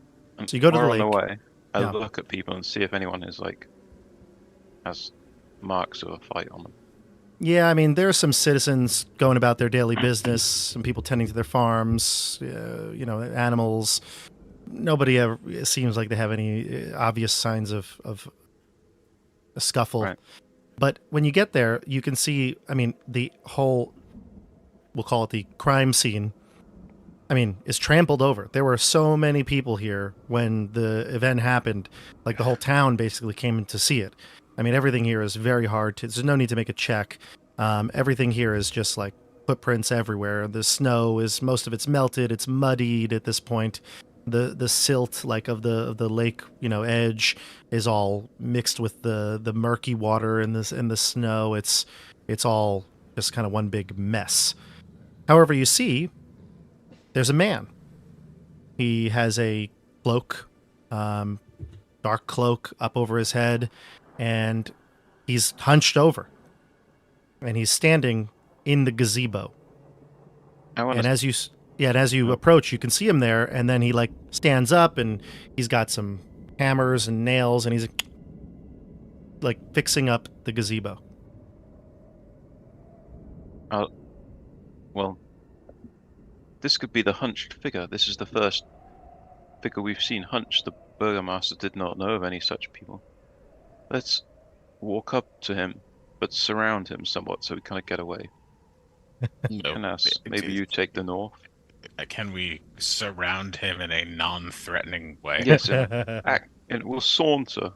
So you go to the lake. On the way, I look at people and see if anyone has marks of a fight on them. Yeah, I mean, there are some citizens going about their daily business, some people tending to their farms, animals. nobody ever it seems like they have any obvious signs of a scuffle. Right. But when you get there, you can see, I mean, the whole, we'll call it the crime scene, I mean, is trampled over. There were so many people here when the event happened. Like, the whole town basically came in to see it. I mean, everything here is very hard to, there's no need to make a check. Everything here is just like footprints everywhere. The snow is, most of it's melted. It's muddied at this point. The silt, like, of the lake, edge is all mixed with the murky water and the snow. It's all just kind of one big mess. However, you see, there's a man. He has a cloak, dark cloak up over his head, and he's hunched over. And he's standing in the gazebo. And as you approach, you can see him there, and then he like stands up, and he's got some hammers and nails, and he's like fixing up the gazebo. Well, this could be the hunched figure. This is the first figure we've seen hunched. The Burgomaster did not know of any such people. Let's walk up to him, but surround him somewhat so we kind of get away. Canas, maybe you take the north. Can we surround him in a non-threatening way? Yes, and we'll saunter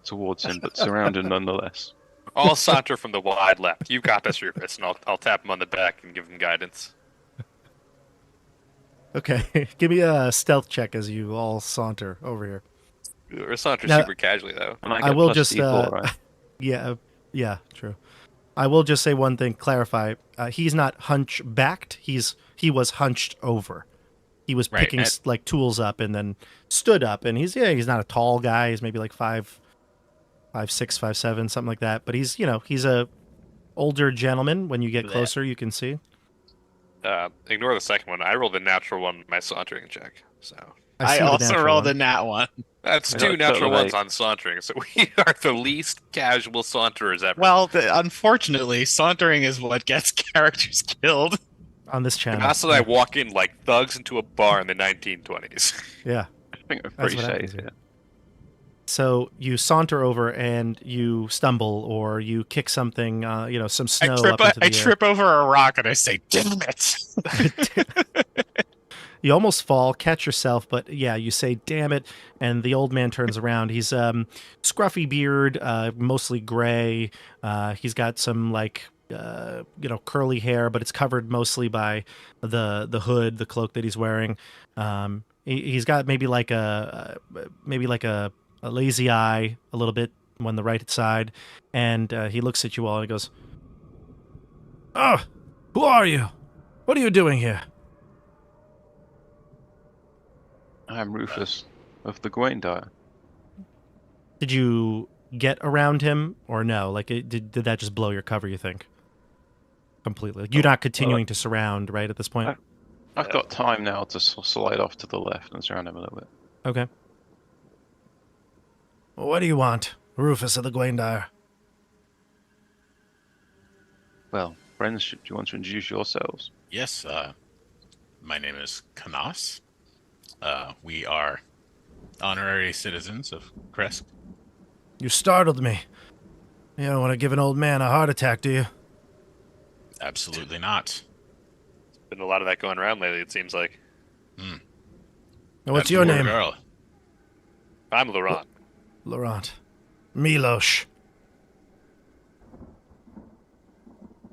towards him, but surround him nonetheless. I'll saunter from the wide left. You got this, Rufus, and I'll tap him on the back and give him guidance. Okay, give me a stealth check as you all saunter over here. We're sauntering Now, super casually, though. I will just, D4, right? yeah, true. I will just say one thing, clarify. He's not hunchbacked. He was hunched over. He was picking like tools up and then stood up. And he's not a tall guy. He's maybe like 5'6", 5'7", something like that. But he's a older gentleman. When you get closer, you can see. Ignore the second one. I rolled a natural one in my sauntering check. So I also rolled a nat one. That's two natural ones on sauntering, so we are the least casual saunterers ever. Well, unfortunately, sauntering is what gets characters killed. On this channel. Canas and I walk in like thugs into a bar in the 1920s. Yeah. I think we're pretty safe. Yeah. So you saunter over and you stumble or you kick something, some snow up into the I air. trip over a rock and I say, "Damn it." You almost fall, catch yourself, but yeah, you say, damn it, and the old man turns around. He's scruffy beard, mostly gray. He's got some, like, curly hair, but it's covered mostly by the hood, the cloak that he's wearing. He's got maybe like a lazy eye a little bit on the right side, and he looks at you all and he goes, "Oh, who are you? What are you doing here?" I'm Rufus of the Gwaindire. Did you get around him or no? Like, did that just blow your cover, you think? Completely. Like, you're not continuing to surround, right, at this point? I've got time now to slide off to the left and surround him a little bit. Okay. Well, what do you want, Rufus of the Gwaindire? Well, friends, do you want to introduce yourselves? Yes, my name is Canas. We are honorary citizens of Kresk. You startled me. You don't want to give an old man a heart attack, do you? Absolutely not. There's been a lot of that going around lately, it seems like. What's your name? Girl. I'm Laurent. Laurent. Milos.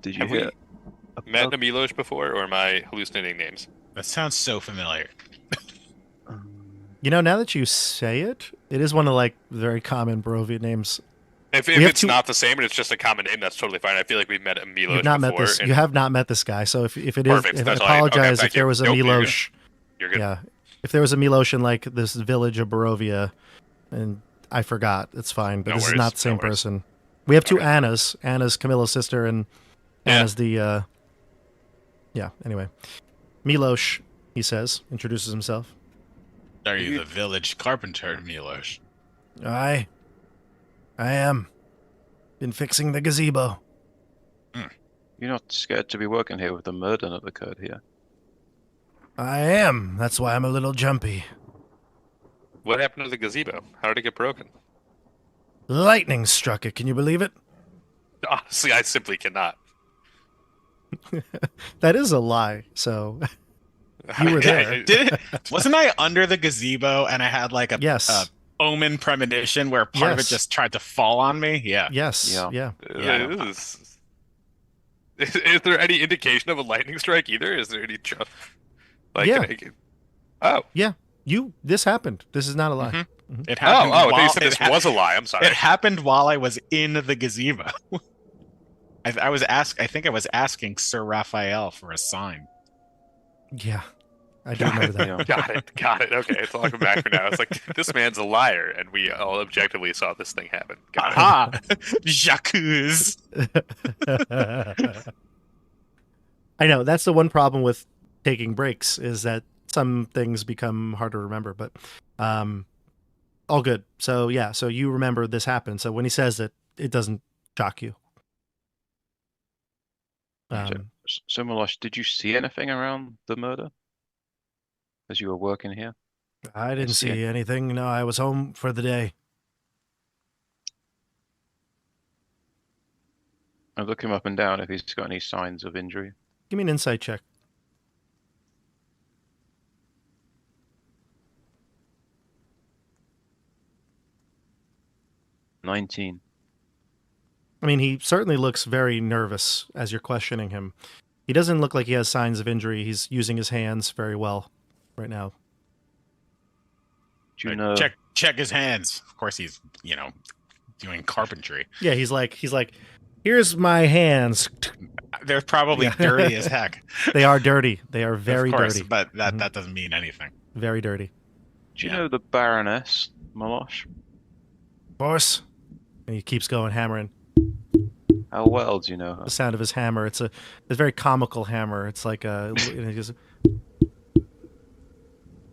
Did you Have we get met a Milos before, or am I hallucinating names? That sounds so familiar. Now that you say it, it is one of, like, very common Barovian names. If it's not the same and it's just a common name, that's totally fine. I feel like we've met a Milos You've not before. met this. You have not met this guy. So if it is, Perfect. I apologize if there was a Milos. You're good. Yeah, if there was a Milos in, like, this village of Barovia, and I forgot, it's fine. But No this worries, is not the same no worries. person. We have two Annas. Anna's Camilla's sister, and Anna's the. Yeah. Anyway, Milos, he says, introduces himself. Are you the village carpenter, Milos? I am. Been fixing the gazebo. You're not scared to be working here with the murder that occurred here? I am. That's why I'm a little jumpy. What happened to the gazebo? How did it get broken? Lightning struck it. Can you believe it? Honestly, I simply cannot. That is a lie. So you were there. Wasn't I under the gazebo and I had like a omen premonition where part of it just tried to fall on me? Yeah. Yes. Yeah. Is there any indication of a lightning strike either? Is there any yeah. This happened. This is not a lie. Mm-hmm. Mm-hmm. It happened. They said this was a lie. I'm sorry. It happened while I was in the gazebo. I think I was asking Sir Raphael for a sign. Yeah, I do remember that. Got it. Okay, it's all coming back for now. It's like, this man's a liar, and we all objectively saw this thing happen. Aha! Jacques! I know, that's the one problem with taking breaks, is that some things become hard to remember, but all good. So yeah, so you remember this happened. So when he says it doesn't shock you. So Milosh, did you see anything around the murder as you were working here? I didn't see anything. No, I was home for the day. I look him up and down if he's got any signs of injury. Give me an insight check. $19. I mean, he certainly looks very nervous as you're questioning him. He doesn't look like he has signs of injury. He's using his hands very well right now. Do you know? Check his hands. Of course, he's doing carpentry. Yeah, he's like, here's my hands. They're probably dirty as heck. They are dirty. They are very dirty. But that doesn't mean anything. Very dirty. Do you know the Baroness, Milosh? Of course. And he keeps going, hammering. How well do you know her? The sound of his hammer. It's a very comical hammer. It's like a...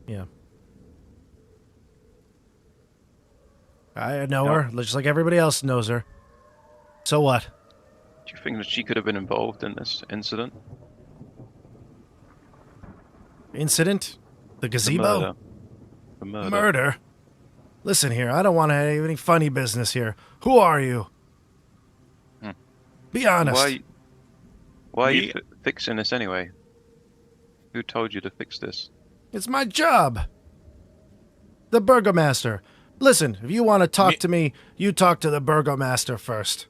yeah. I know her, just like everybody else knows her. So what? Do you think that she could have been involved in this incident? Incident? The gazebo? The murder. Murder? Listen here, I don't want to have any funny business here. Who are you? Be honest. Why are you fixing this anyway? Who told you to fix this? It's my job. The Burgomaster. Listen, if you want to talk to me, you talk to the Burgomaster first.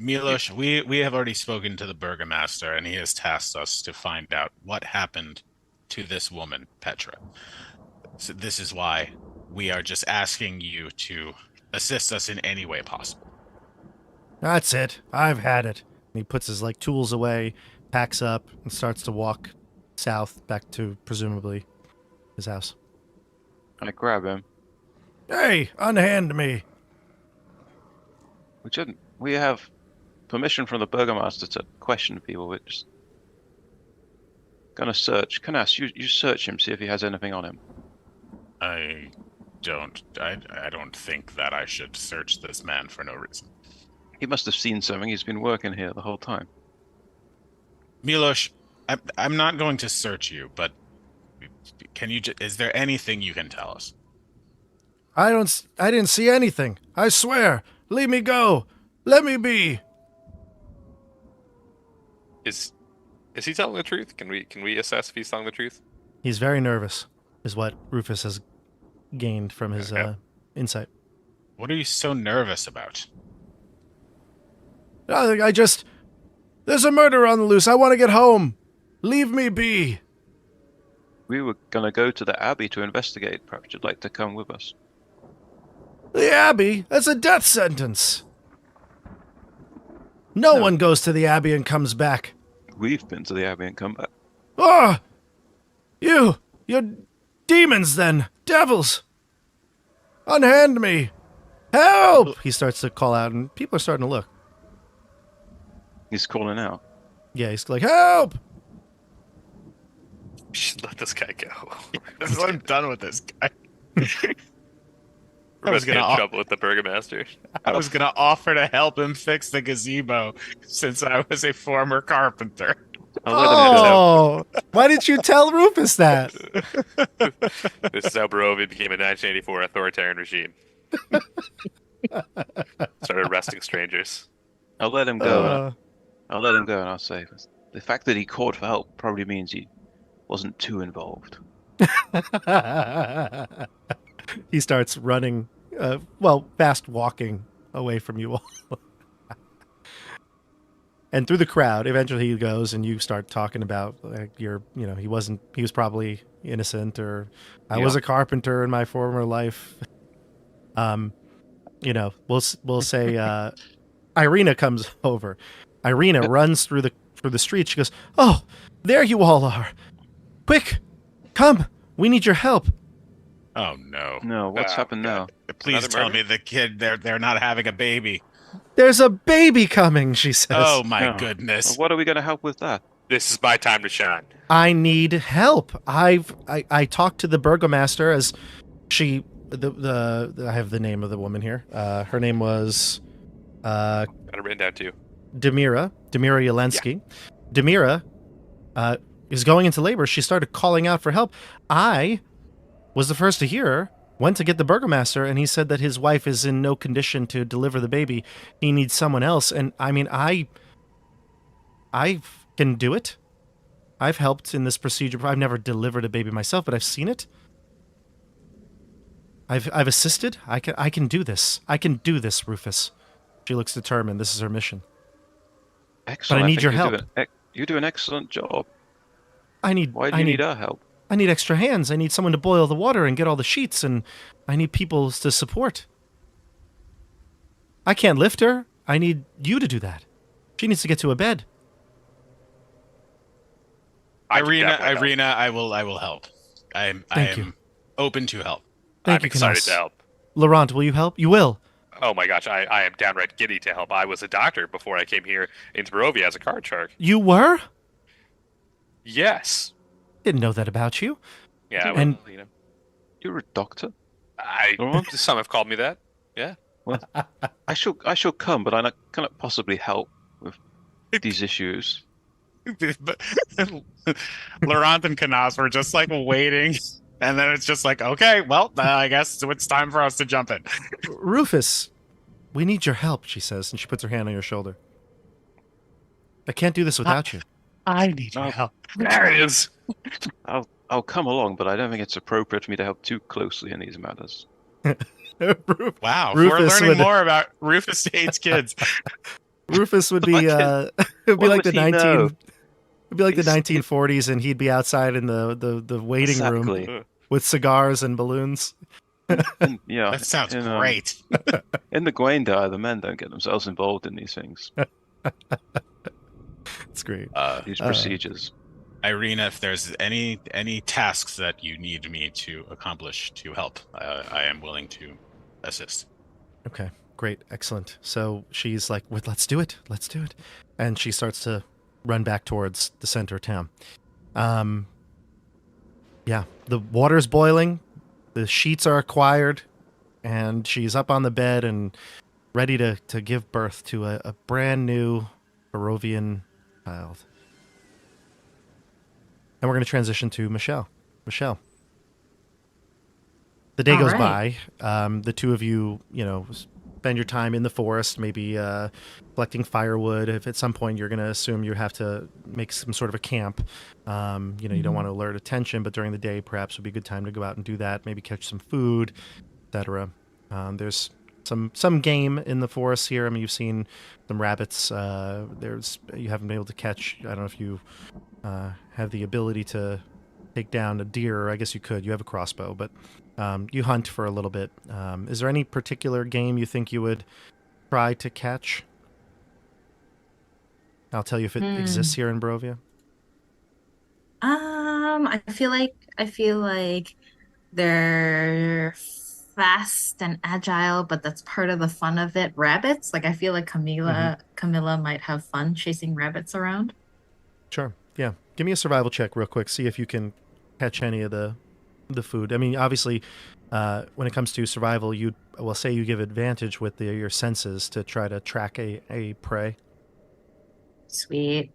Milosh, we have already spoken to the Burgomaster, and he has tasked us to find out what happened to this woman, Petra. So this is why we are just asking you to assist us in any way possible. That's it. I've had it. And he puts his tools away, packs up, and starts to walk south back to presumably his house. I grab him. Hey, unhand me. We shouldn't. We have permission from the Burgomaster to question people. We're just gonna search. Canas, you search him, see if he has anything on him. I don't think that I should search this man for no reason. He must have seen something. He's been working here the whole time. Milosh, I'm not going to search you, but is there anything you can tell us? I didn't see anything. I swear. Leave me go. Let me be. Is he telling the truth? Can we assess if he's telling the truth? He's very nervous, is what Rufus has gained from his insight. What are you so nervous about? There's a murder on the loose. I want to get home. Leave me be. We were gonna go to the Abbey to investigate. Perhaps you'd like to come with us. The Abbey? That's a death sentence. No one goes to the Abbey and comes back. We've been to the Abbey and come back. Oh! You're demons then. Devils. Unhand me. Help! He starts to call out and people are starting to look. He's calling out. Yeah, he's like, help! We should let this guy go. I'm done with this guy. We're about to get in trouble with the Burgomaster. I was going to offer to help him fix the gazebo since I was a former carpenter. I'll let him go. Oh, why didn't you tell Rufus that? This is how Barovia became a 1984 authoritarian regime. Started arresting strangers. I'll let him go. I'll let him go, and I'll say the fact that he called for help probably means he wasn't too involved. He starts running, fast walking away from you all. And through the crowd, eventually he goes and you start talking about he was probably innocent, or I was a carpenter in my former life. We'll say Irina comes over. Irina runs through the street. She goes, "Oh, there you all are. Quick, come. We need your help." Oh no. No, what's happened now? Please tell me the kid they're not having a baby. There's a baby coming, she says. Oh my goodness. Well, what are we going to help with that? This is my time to shine. I need help. I talked to the Burgomaster as she I have the name of the woman here. Her name was Got it written down too. Demira Yelensky. Yeah. Demira is going into labor. She started calling out for help. I was the first to hear her. Went to get the Burgomaster, and he said that his wife is in no condition to deliver the baby. He needs someone else. And I mean, I can do it. I've helped in this procedure. I've never delivered a baby myself, but I've seen it. I've assisted. I can do this. I can do this, Rufus. She looks determined. This is her mission. Excellent. But I need your help. You do an excellent job. Why do you need our help? I need extra hands. I need someone to boil the water and get all the sheets, and I need people to support. I can't lift her. I need you to do that. She needs to get to a bed. Irina, I will help. I am open to help. I'm excited to help. Laurent, will you help? You will. Oh my gosh, I am downright giddy to help. I was a doctor before I came here into Barovia as a card shark. You were? Yes. Didn't know that about you. Yeah, and you're a doctor? Some have called me that. Yeah. Well, I shall come, but I cannot possibly help with these issues. Laurent and Canas were just like waiting, and then it's just like, okay, well, I guess it's time for us to jump in. Rufus, we need your help, she says, and she puts her hand on your shoulder. I can't do this without you. I need your help. There it is. I'll come along, but I don't think it's appropriate for me to help too closely in these matters. Wow, we're learning more about Rufus hates kids. Rufus would be it'd be like the 1940s, and he'd be outside in the waiting room with cigars and balloons. Yeah, that sounds great. In the Gwaindire, the men don't get themselves involved in these things. It's great. These procedures. Irina, if there's any tasks that you need me to accomplish to help, I am willing to assist. Okay, great, excellent. So she's like, let's do it. And she starts to run back towards the center of town. Yeah, the water's boiling, the sheets are acquired, and she's up on the bed and ready to give birth to a brand new Barovian child. And we're going to transition to Michelle. Michelle. The day goes by. The two of you, spend your time in the forest, maybe collecting firewood. If at some point you're going to assume you have to make some sort of a camp, you don't want to alert attention, but during the day perhaps would be a good time to go out and do that. Maybe catch some food, etc. There's some game in the forest here. I mean, you've seen some rabbits. You haven't been able to catch. I don't know if you have the ability to take down a deer. I guess you could. You have a crossbow, but you hunt for a little bit. Is there any particular game you think you would try to catch? I'll tell you if it exists here in Barovia. I feel like they're fast and agile, but that's part of the fun of it. Rabbits, I feel like Camilla might have fun chasing rabbits around. Sure. Yeah. Give me a survival check real quick. See if you can catch any of the food. I mean, obviously, when it comes to survival, you give advantage with your senses to try to track a prey. Sweet.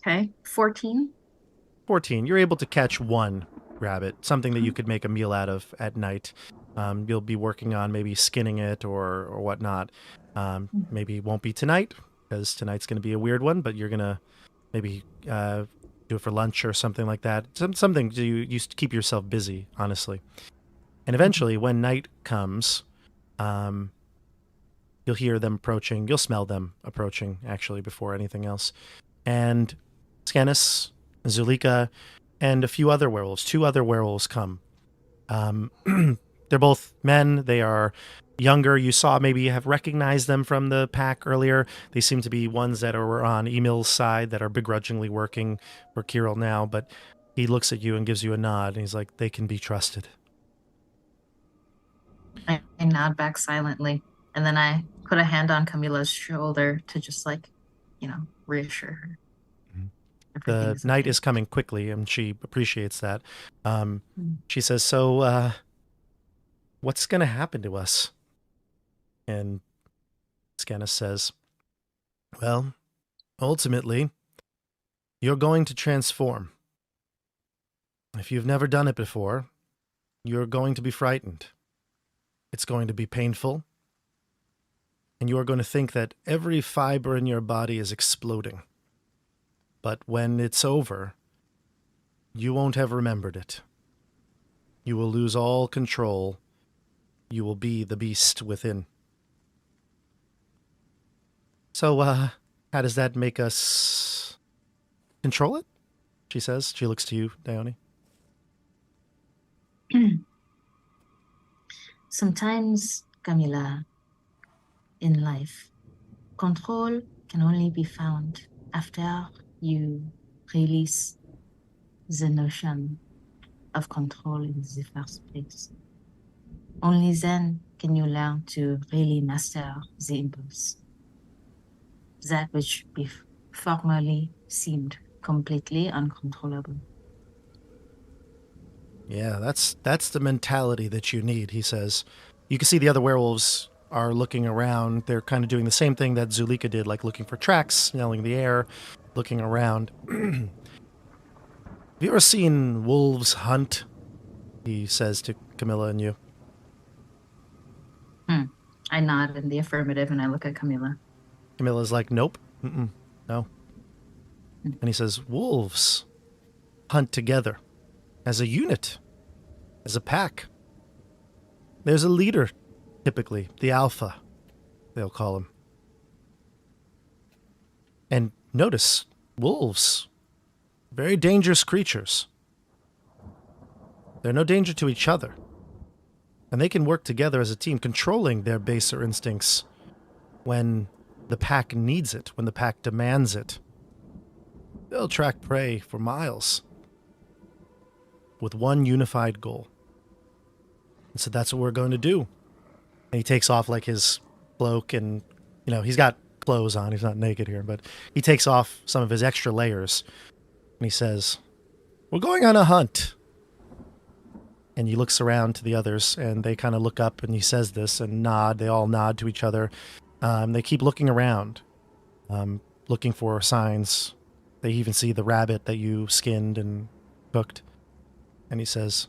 Okay, 14. 14. You're able to catch one rabbit, something that you could make a meal out of at night. You'll be working on maybe skinning it or whatnot. Maybe it won't be tonight, because tonight's going to be a weird one, but you're going to maybe do it for lunch or something like that. Something to you keep yourself busy, honestly. And eventually, when night comes, you'll hear them approaching. You'll smell them approaching, actually, before anything else. And Canas, Zulika, and a few other werewolves. 2 other werewolves come. They're both men. They are younger. You saw, maybe have recognized them from the pack earlier. They seem to be ones that are on Emil's side that are begrudgingly working for Kirill now. But he looks at you and gives you a nod. And he's like, they can be trusted. I nod back silently. And then I put a hand on Camilla's shoulder to just reassure her. The night is coming quickly, and she appreciates that. She says, so, what's going to happen to us? And Canas says, well, ultimately, you're going to transform. If you've never done it before, you're going to be frightened. It's going to be painful. And you are going to think that every fiber in your body is exploding. But when it's over, you won't have remembered it. You will lose all control. You will be the beast within. So, how does that make us control it? She says. She looks to you, Dione. Sometimes, Camilla, in life, control can only be found after you release the notion of control in the first place. Only then can you learn to really master the impulse. That which formerly seemed completely uncontrollable. Yeah, that's the mentality that you need, he says. You can see the other werewolves are looking around. They're kind of doing the same thing that Zulika did, like looking for tracks, smelling the air, looking around. Have you ever seen wolves hunt? He says to Camilla and you. I nod in the affirmative and I look at Camilla. Camilla's like, nope, no. And he says, wolves hunt together as a unit, as a pack. There's a leader, typically, the alpha, they'll call him. And notice, wolves, very dangerous creatures. They're no danger to each other. And they can work together as a team, controlling their baser instincts when the pack needs it, when the pack demands it. They'll track prey for miles with one unified goal. And so that's what we're going to do. And he takes off like his cloak and, he's got clothes on. He's not naked here, but he takes off some of his extra layers. And he says, we're going on a hunt. And he looks around to the others, and they kind of look up, and he says this and nod. They all nod to each other. They keep looking around, looking for signs. They even see the rabbit that you skinned and cooked. And he says,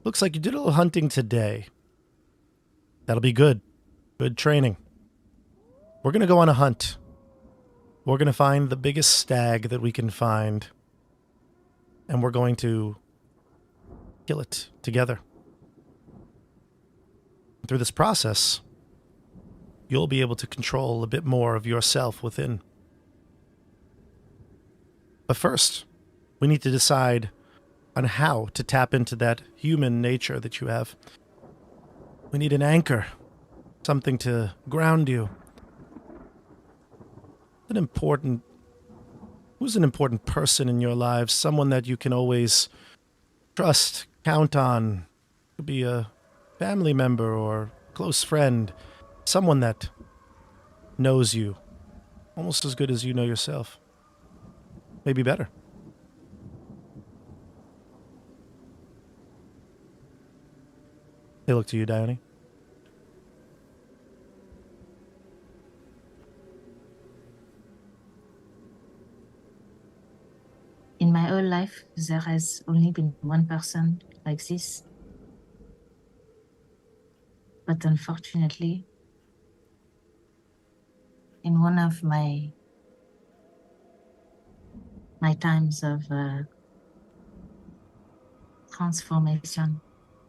looks like you did a little hunting today. That'll be good. Good training. We're going to go on a hunt. We're going to find the biggest stag that we can find. And we're going to kill it together. Through this process, you'll be able to control a bit more of yourself within. But first, we need to decide on how to tap into that human nature that you have. We need an anchor, something to ground you. Who's an important person in your lives? Someone that you can always trust, count on. Could be a family member or close friend. Someone that knows you almost as good as you know yourself. Maybe better. They look to you, Dione. life, there has only been one person like this. But unfortunately, in one of my times of transformation,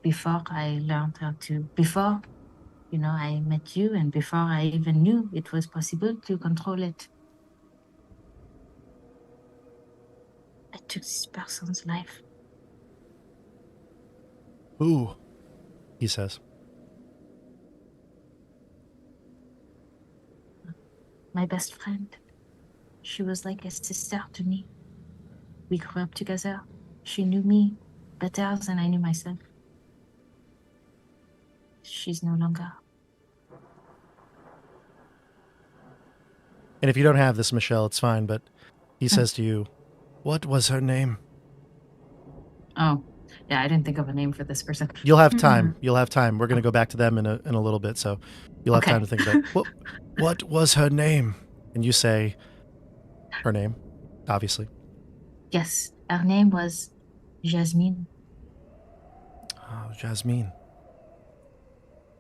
before I learned how to, before, I met you, and before I even knew it was possible to control it, I took this person's life. Who? He says. My best friend. She was like a sister to me. We grew up together. She knew me better than I knew myself. She's no longer. And if you don't have this, Michelle, it's fine, but he says to you, what was her name? Oh, yeah, I didn't think of a name for this person. You'll have time. You'll have time. We're going to go back to them in a little bit, so you'll have time to think about what was her name? And you say her name, obviously. Yes, her name was Jasmine. Oh, Jasmine.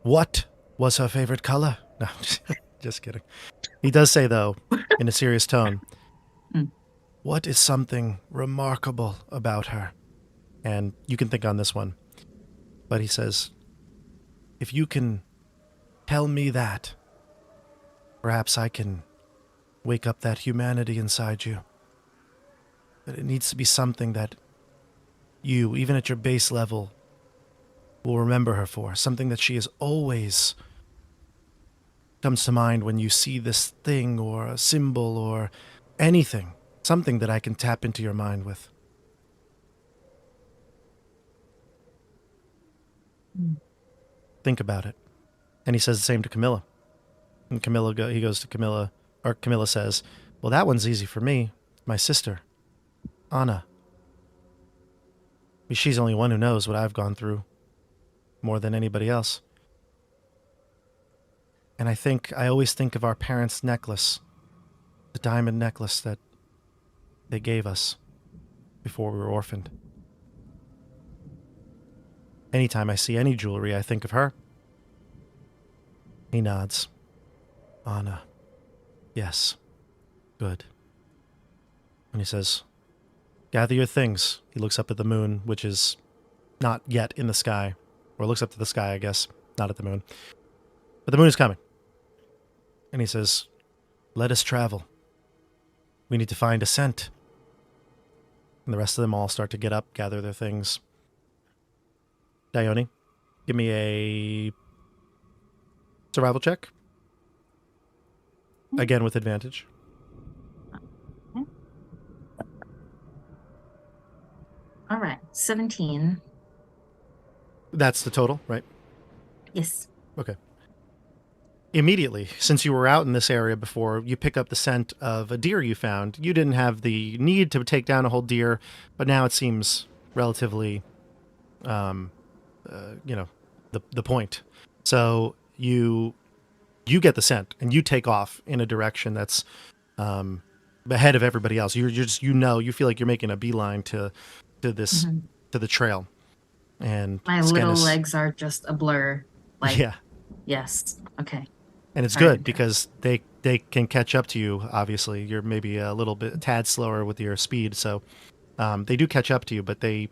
What was her favorite color? No, just kidding. He does say, though, in a serious tone, what is something remarkable about her? And you can think on this one. But he says, if you can tell me that, perhaps I can wake up that humanity inside you. But it needs to be something that you, even at your base level, will remember her for. Something that she is always comes to mind when you see this thing or a symbol or anything. Something that I can tap into your mind with. Think about it. And he says the same to Camilla. And he goes to Camilla, or Camilla says, well, that one's easy for me. My sister, Anna. She's the only one who knows what I've gone through more than anybody else. And I always think of our parents' necklace, the diamond necklace that they gave us before we were orphaned. Anytime I see any jewelry, I think of her. He nods. Anna. Yes. Good. And he says, gather your things. He looks up at the moon, which is not yet in the sky. Or looks up to the sky, I guess. Not at the moon. But the moon is coming. And he says, let us travel. We need to find a scent. And the rest of them all start to get up, gather their things. Dione, give me a survival check. Again with advantage. All right, 17. That's the total, right? Yes. Okay. Immediately, since you were out in this area before, you pick up the scent of a deer you found. You didn't have the need to take down a whole deer, but now it seems relatively, the point. So you get the scent and you take off in a direction that's ahead of everybody else. You're just you feel like you're making a beeline to this to the trail. And my little legs are just a blur. Like, yeah. Yes. Okay. And it's good because they can catch up to you. Obviously, you're maybe a tad slower with your speed, so they do catch up to you. But they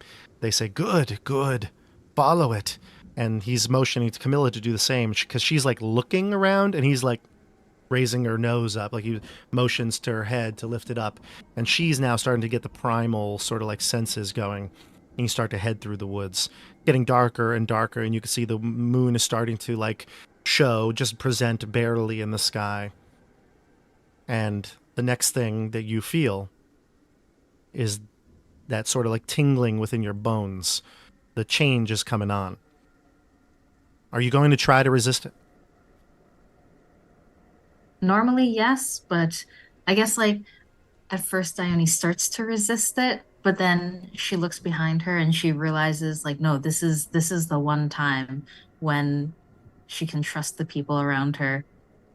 say, "Good, follow it." And he's motioning to Camilla to do the same because she's like looking around, and he's like raising her nose up, like he motions to her head to lift it up, and she's now starting to get the primal sort of like senses going. And you start to head through the woods, getting darker and darker, and you can see the moon is starting to like present barely in the sky. And the next thing that you feel is that sort of like tingling within your bones. The change is coming on. Are you going to try to resist it? Normally, yes, but I guess like at first Dione starts to resist it, but then she looks behind her and she realizes like, no, this is the one time when she can trust the people around her.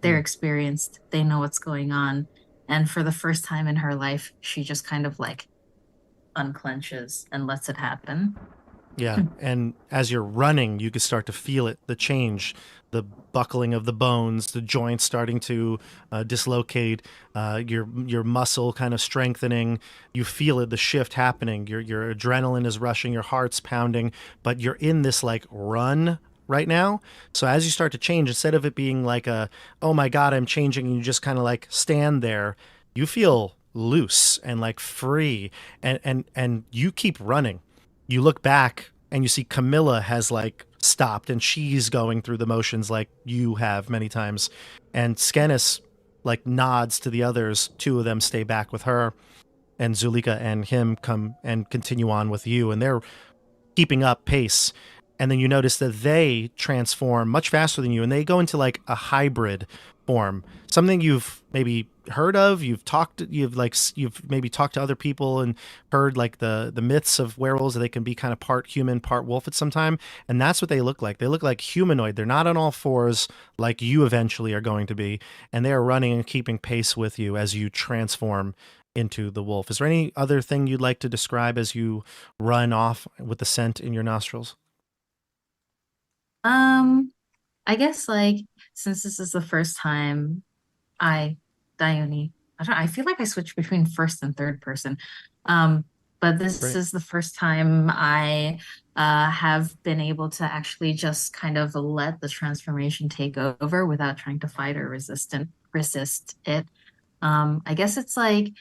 They're experienced. They know what's going on. And for the first time in her life, she just kind of like unclenches and lets it happen. Yeah, and as you're running, you can start to feel it, the change, the buckling of the bones, the joints starting to dislocate, your muscle kind of strengthening. You feel it, the shift happening. Your adrenaline is rushing, your heart's pounding, but you're in this like run right now. So as you start to change, instead of it being like a, oh my God, I'm changing, and you just kind of like stand there, you feel loose and like free, and you keep running. You look back and you see Camilla has like stopped and she's going through the motions like you have many times. And Skenis like nods to the others. Two of them stay back with her, and Zulika and him come and continue on with you. And they're keeping up pace. And then you notice that they transform much faster than you, and they go into like a hybrid form. Something you've maybe heard of, you've maybe talked to other people and heard like the myths of werewolves, that they can be kind of part human, part wolf at some time. And that's what they look like. They look like humanoid. They're not on all fours like you eventually are going to be. And they are running and keeping pace with you as you transform into the wolf. Is there any other thing you'd like to describe as you run off with the scent in your nostrils? I guess like since this is the first time Dione, I feel like I switch between first and third person. But this Great. is the first time I have been able to actually just kind of let the transformation take over without trying to fight or resist it. I guess it's like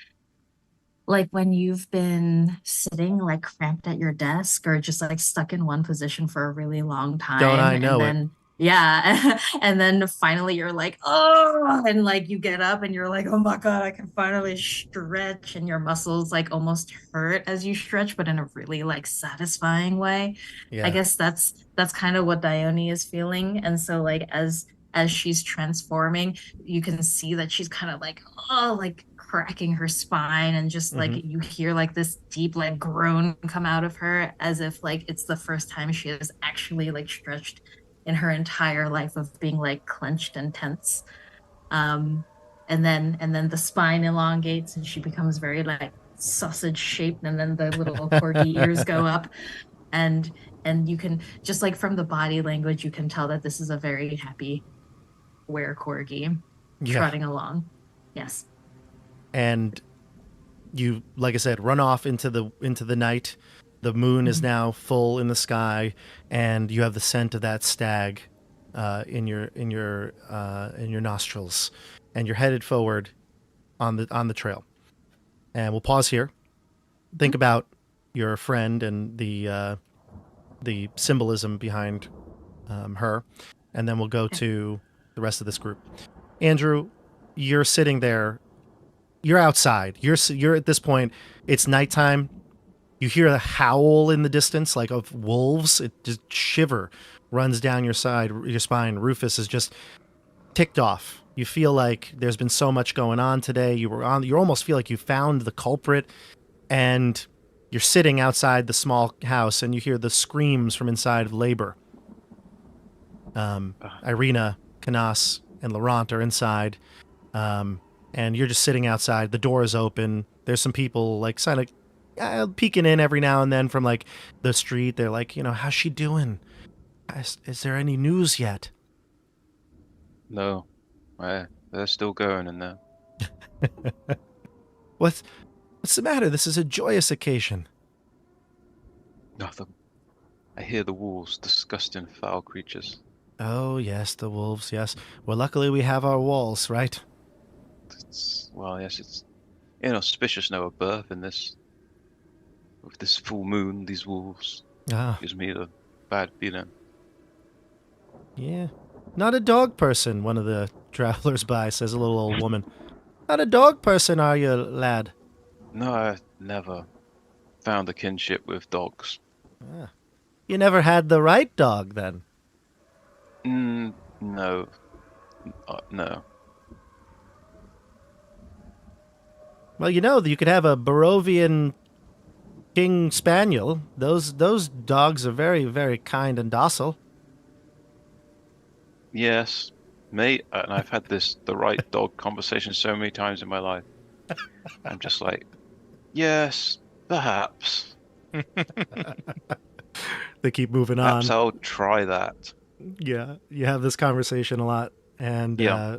when you've been sitting like cramped at your desk or just like stuck in one position for a really long time. Don't I know and it? then yeah. And then finally you're like, oh, and like you get up and you're like, oh my God, I can finally stretch, and your muscles like almost hurt as you stretch, but in a really like satisfying way. I Yeah. guess that's kind of what Dione is feeling. And so like as she's transforming, you can see that she's kind of like, oh, like cracking her spine, and just like you hear like this deep like groan come out of her, as if like it's the first time she has actually like stretched in her entire life of being like clenched and tense. And then the spine elongates and she becomes very like sausage shaped, and then the little corgi ears go up, and you can just like from the body language you can tell that this is a very happy corgi trotting along. Yes. And you, like I said, run off into the night. The moon is now full in the sky, and you have the scent of that stag in your nostrils, and you're headed forward on the trail. And we'll pause here. Think about your friend and the symbolism behind her, and then we'll go to the rest of this group. Andrew, you're sitting there. You're outside. You're at this point. It's nighttime. You hear a howl in the distance, like of wolves. It just shiver runs down your spine. Rufus is just ticked off. You feel like there's been so much going on today. You almost feel like you found the culprit, and you're sitting outside the small house, and you hear the screams from inside of labor. Irina, Canas, and Laurent are inside, and you're just sitting outside. The door is open. There's some people like kind of peeking in every now and then from like the street. They're like, how's she doing? Is there any news yet? No, they're still going in there. What's the matter? This is a joyous occasion. Nothing. I hear the wolves, disgusting, foul creatures. Oh yes, the wolves. Yes. Well, luckily we have our walls, right? Yes, it's inauspicious now of birth in this. With this full moon, these wolves gives me a bad feeling. Yeah. Not a dog person, one of the travelers by says, a little old woman. Not a dog person, are you, lad? No, I never found a kinship with dogs. You never had the right dog, then? No. No. Well, you could have a Barovian King Spaniel. Those dogs are very, very kind and docile. Yes, mate, and I've had the right dog conversation so many times in my life. I'm just like, yes, Perhaps. They keep moving Perhaps on. I'll try that. Yeah, you have this conversation a lot, and Yeah.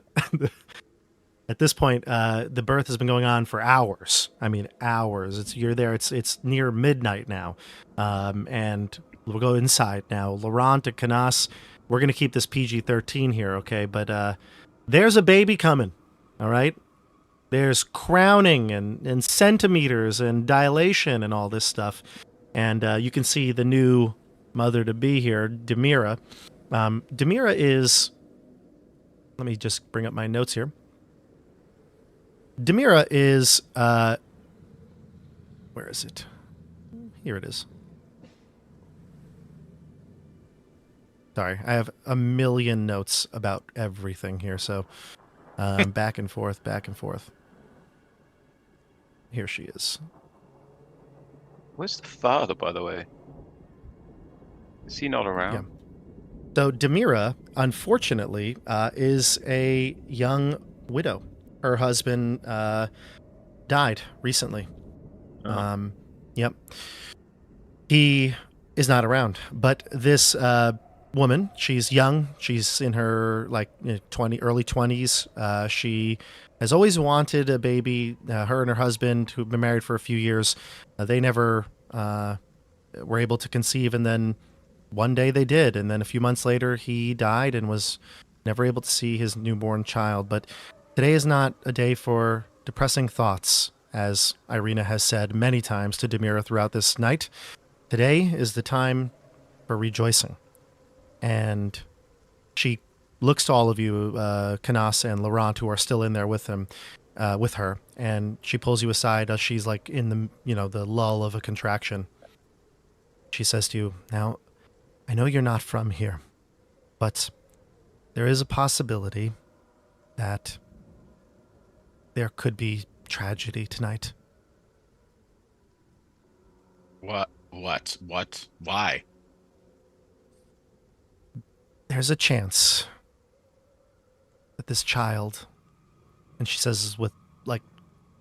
at this point, the birth has been going on for hours. I mean, hours. You're there. It's near midnight now, and we'll go inside now. Laurent and Canas, we're gonna keep this PG-13 here, okay? But there's a baby coming. All right. There's crowning and centimeters and dilation and all this stuff, and you can see the new mother to be here, Demira. Demira is. Let me just bring up my notes here. Demira is, where is it? Here it is. Sorry, I have a million notes about everything here, so back and forth, back and forth. Here she is. Where's the father, by the way? Is he not around? Yeah. So Demira, unfortunately, is a young widow. Her husband died recently. Yep. He is not around. But this woman, she's young. She's in her early 20s. She has always wanted a baby. Her and her husband, who've been married for a few years, they never were able to conceive. And then one day they did. And then a few months later, he died and was never able to see his newborn child. But today is not a day for depressing thoughts, as Irina has said many times to Demira throughout this night. Today is the time for rejoicing. And she looks to all of you, Canas and Laurent, who are still in there with her, and she pulls you aside as she's like in the lull of a contraction. She says to you, "Now, I know you're not from here, but there is a possibility that there could be tragedy tonight." What? Why? There's a chance that this child, and she says with like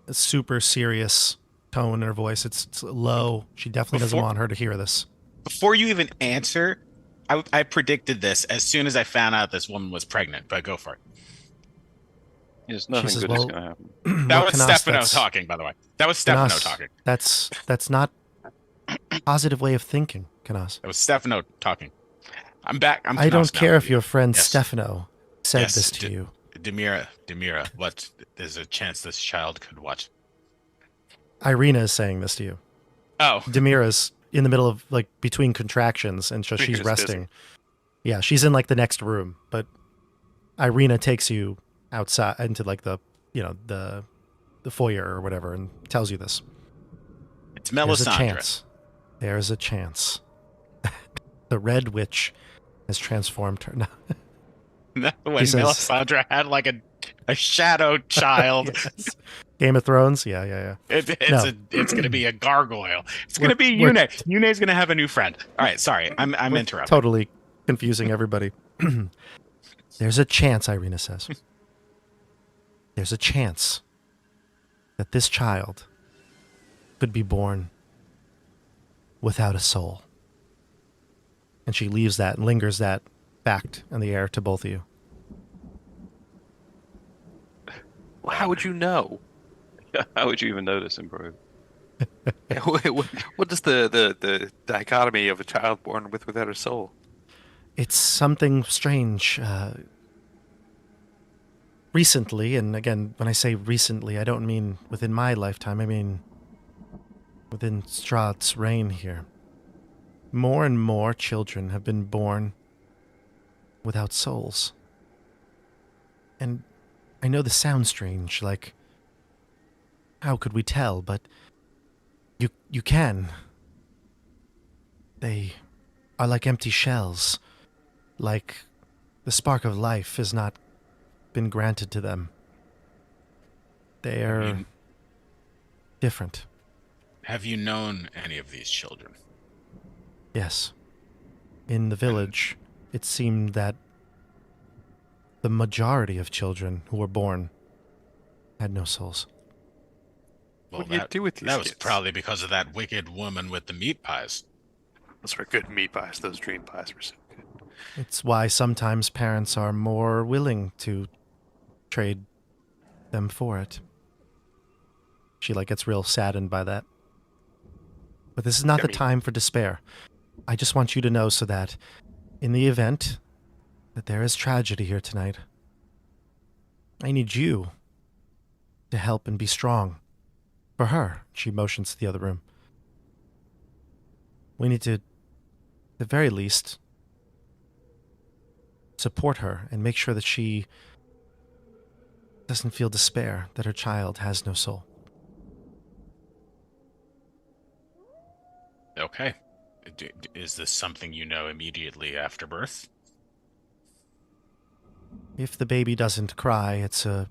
a super serious tone in her voice, it's low. She definitely doesn't want her to hear this. Before you even answer, I predicted this as soon as I found out this woman was pregnant, but go for it. There's nothing says, good well, is going to happen. That was Canas, Stefano talking, by the way. That was Stefano talking. That's not a positive way of thinking, Canas. That was Stefano talking. I'm back. I don't care if your friend Yes. Stefano said this to you. Demira, what? There's a chance this child could what? Irina is saying this to you. Oh. Demira's in the middle of between contractions, and so she's resting. Busy. Yeah, she's in the next room, but Irina takes you outside into the foyer or whatever and tells you this. It's Melisandre. There's a chance. The Red Witch has transformed her. No, when Melisandre had a shadow child. Yes. Game of Thrones? Yeah. It's going to be a gargoyle. It's going to be Yune. Yune's going to have a new friend. All right, sorry. I'm interrupting. Totally confusing everybody. There's a chance, Irina says. There's a chance that this child could be born without a soul. And she leaves that and lingers that fact in the air to both of you. How would you know? How would you even notice him, bro? What is the dichotomy of a child born without a soul? It's something strange. Recently, and again, when I say recently, I don't mean within my lifetime. I mean within Strahd's reign here. More and more children have been born without souls. And I know this sounds strange, how could we tell? But you can. They are like empty shells, like the spark of life has not been granted to them. They are different. Have you known any of these children? Yes. In the village, it seemed that the majority of children who were born had no souls. Well, What do you do with these that was kids? probably because of that wicked woman with the meat pies. Those were good meat pies. Those dream pies were so good. It's why sometimes parents are more willing to trade them for it. She gets real saddened by that. But this is not the time for despair. I just want you to know so that in the event that there is tragedy here tonight, I need you to help and be strong. For her, she motions to the other room. We need to, at the very least, support her and make sure that she doesn't feel despair that her child has no soul. Okay. Is this something you know immediately after birth? If the baby doesn't cry, it's a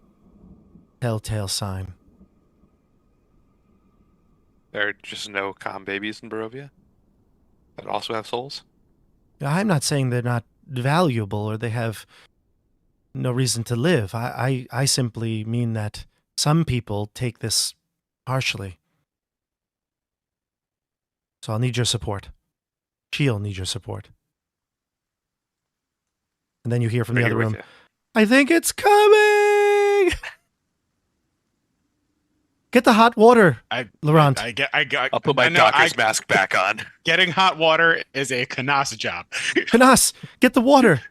telltale sign. There are just no calm babies in Barovia that also have souls? I'm not saying they're not valuable or they have no reason to live. I simply mean that some people take this harshly. So I'll need your support. She'll need your support. And then you hear from the other room, I think it's coming! Get the hot water, Laurent. I'll put my doctor's mask back on. Getting hot water is a Canas job. Canas, get the water.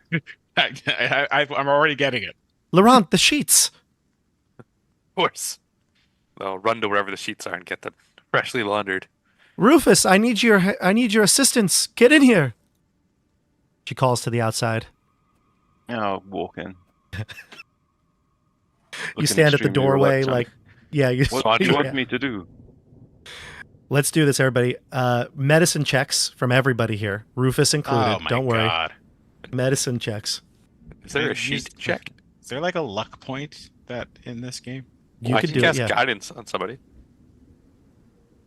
I'm already getting it. Laurent, the sheets. Of course. I'll run to wherever the sheets are and get them freshly laundered. Rufus, I need your assistance. Get in here. She calls to the outside. I'll walk in. You stand at the doorway reluctant. What do you want me to do? Let's do this, everybody. Medicine checks from everybody here, Rufus included. Oh my Don't worry. God. Medicine checks. Is there a sheet check? Is there a luck point that in this game? You could do cast it, yeah. guidance on somebody.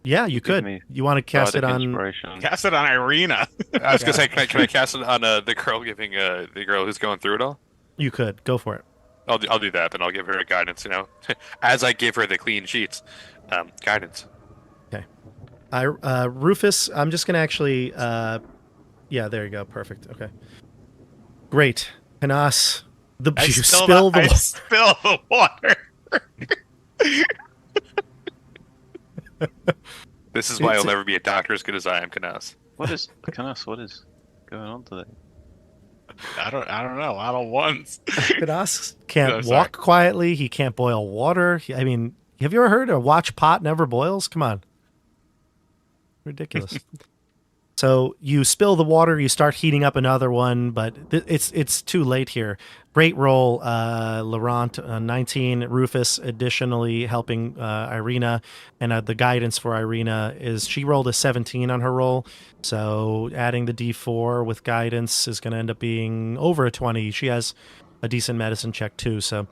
Yeah, you could. You want to cast it on? Cast it on Irina. I was gonna say, can I cast it on the girl giving the girl who's going through it all? You could go for it. I'll do that, but I'll give her a guidance. As I give her the clean sheets, guidance. Okay. Rufus, I'm just gonna actually. Yeah, there you go. Perfect. Okay. Great. Canas, you spill the water. This is why I'll never be a doctor as good as I am, Canas. What is going on today? I don't know. I don't want. Canas can't walk quietly. He can't boil water. I mean, have you ever heard a watch pot never boils? Come on. Ridiculous. So you spill the water, you start heating up another one, but it's too late here. Great roll, Laurent, 19, Rufus additionally helping Irina, and the guidance for Irina is she rolled a 17 on her roll, so adding the D4 with guidance is going to end up being over a 20. She has a decent medicine check too, so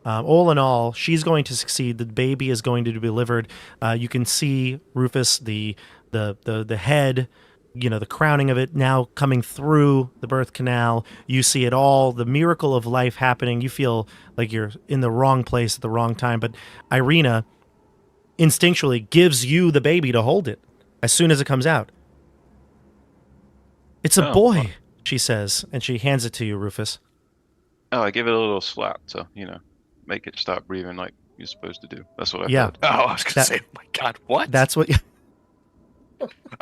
all in all, she's going to succeed. The baby is going to be delivered. You can see Rufus, the head, the crowning of it now coming through the birth canal. You see it all, the miracle of life happening. You feel like you're in the wrong place at the wrong time. But Irina instinctually gives you the baby to hold it as soon as it comes out. It's a boy, she says, and she hands it to you, Rufus. Oh, I give it a little slap to, make it start breathing like you're supposed to do. That's what I heard. Oh, I was going to say, oh my God, what? That's what...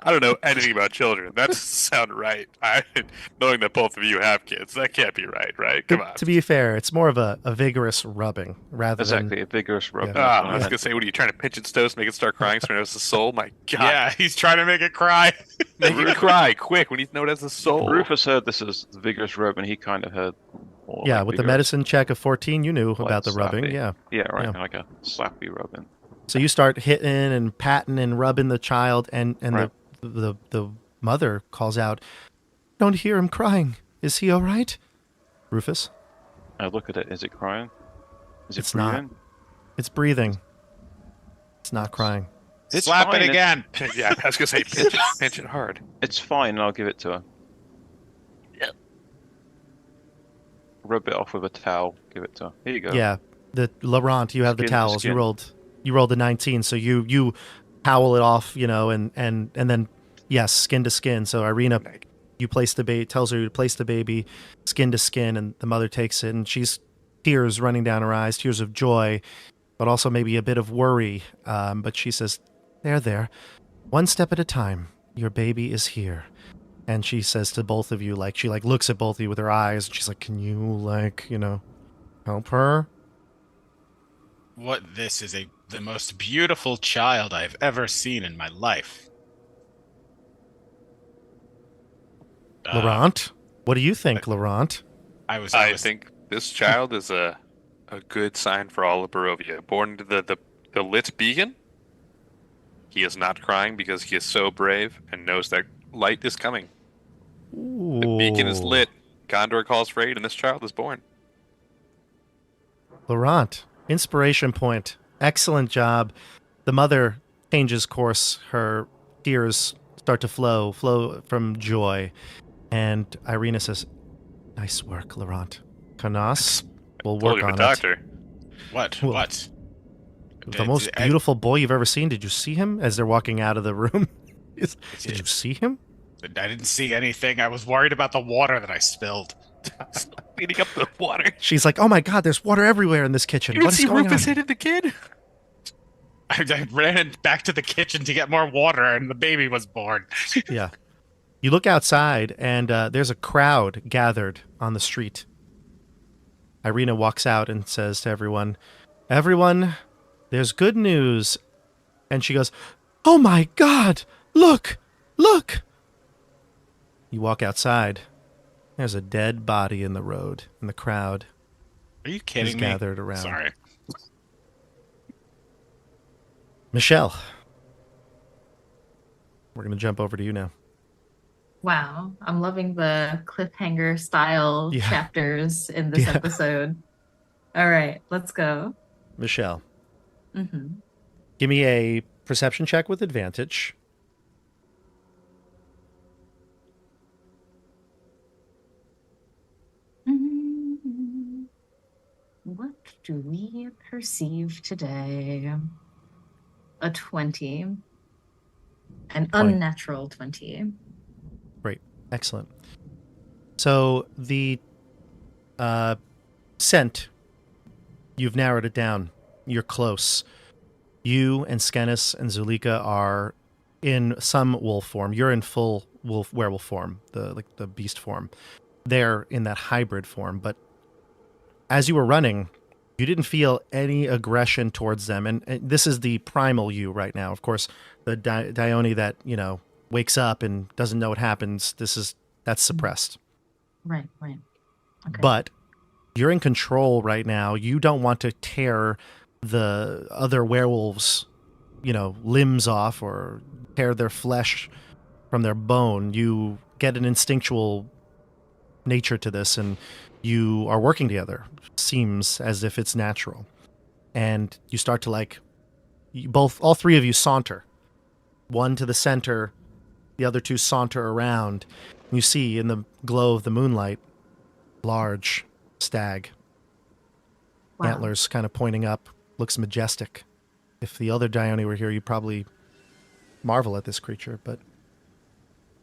I don't know anything about children. That doesn't sound right. Knowing that both of you have kids, that can't be right? Come on. To be fair, it's more of a vigorous rubbing rather than... Exactly, a vigorous rubbing. Yeah. I was going to say, what are you trying to pinch its toes, make it start crying so it has a soul? My God. Yeah, he's trying to make it cry. Make it cry, quick, we need to know it has a soul. Rufus heard this as the vigorous rubbing. He kind of heard more Yeah, like with the vigorous, medicine check of 14, you knew like about the rubbing, slappy. yeah. Yeah, right, Yeah. like a slappy rubbing. So you start hitting and patting and rubbing the child, and Right. the mother calls out, "Don't hear him crying. Is he all right?" Rufus? I look at it. Is it crying? Is it It's not. breathing? It's breathing. It's not crying. It's Slap fine. it again. Yeah, I was going to say, pinch it hard. It's fine. I'll give it to her. Yeah. Rub it off with a towel. Give it to her. Here you go. Yeah. The Laurent, you have the Skin to towels. You skin. rolled You rolled a 19, so you howl it off, and then yes, skin to skin. So Irina, you place the baby, tells her to place the baby, skin to skin, and the mother takes it, and she's tears running down her eyes, tears of joy, but also maybe a bit of worry. But she says, "There, one step at a time. Your baby is here." And she says to both of you, she looks at both of you with her eyes, and she's like, "Can you help her?" This is the most beautiful child I've ever seen in my life. Laurent, what do you think, Laurent? I think this child is a good sign for all of Barovia. Born to the lit beacon, he is not crying because he is so brave and knows that light is coming. Ooh. The beacon is lit. Gondor calls for aid, and this child is born. Laurent, inspiration point. Excellent job. The mother changes course. Her tears start to flow from joy. And Irina says, "Nice work, Laurent. Canas, we'll work on it." Doctor. What? The most beautiful boy you've ever seen. Did you see him as they're walking out of the room? Did you see him? I didn't see anything. I was worried about the water that I spilled. Cleaning up the water. She's like, "Oh my God, there's water everywhere in this kitchen. You What is going Rufus on?" hitting the kid? I ran back to the kitchen to get more water, and the baby was born. Yeah. You look outside, and there's a crowd gathered on the street. Irina walks out and says to everyone, "Everyone, there's good news." And she goes, "Oh my God, look! You walk outside. There's a dead body in the road, and the crowd Are you kidding me? gathered around. Sorry. Michelle, we're going to jump over to you now. Wow, I'm loving the cliffhanger style chapters in this episode. All right, let's go. Michelle, Mm-hmm. give me a perception check with advantage. What do we perceive today? A 20. An unnatural 20. Great. Excellent. So the scent, you've narrowed it down. You're close. You and Canas and Zulika are in some wolf form. You're in full werewolf form, the beast form. They're in that hybrid form, but as you were running, you didn't feel any aggression towards them. And this is the primal you right now. Of course, the Dione that, wakes up and doesn't know what happens, that's suppressed. Right. Okay. But you're in control right now. You don't want to tear the other werewolves, limbs off or tear their flesh from their bone. You get an instinctual nature to this, and you are working together. Seems as if it's natural. And you start to all three of you saunter. One to the center, the other two saunter around. You see in the glow of the moonlight, large stag. Wow. Antlers kind of pointing up, looks majestic. If the other Dione were here, you'd probably marvel at this creature, but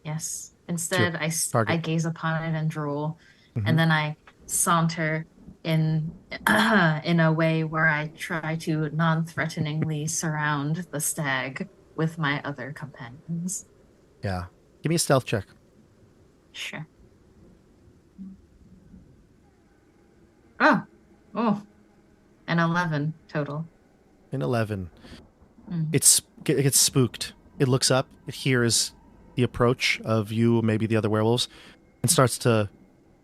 yes. Instead, I gaze upon it and drool, Mm-hmm. and then I saunter in a way where I try to non-threateningly surround the stag with my other companions. Yeah. Give me a stealth check. Sure. Oh, an 11 total. An 11. It gets spooked. It looks up. It hears the approach of you, maybe the other werewolves, and starts to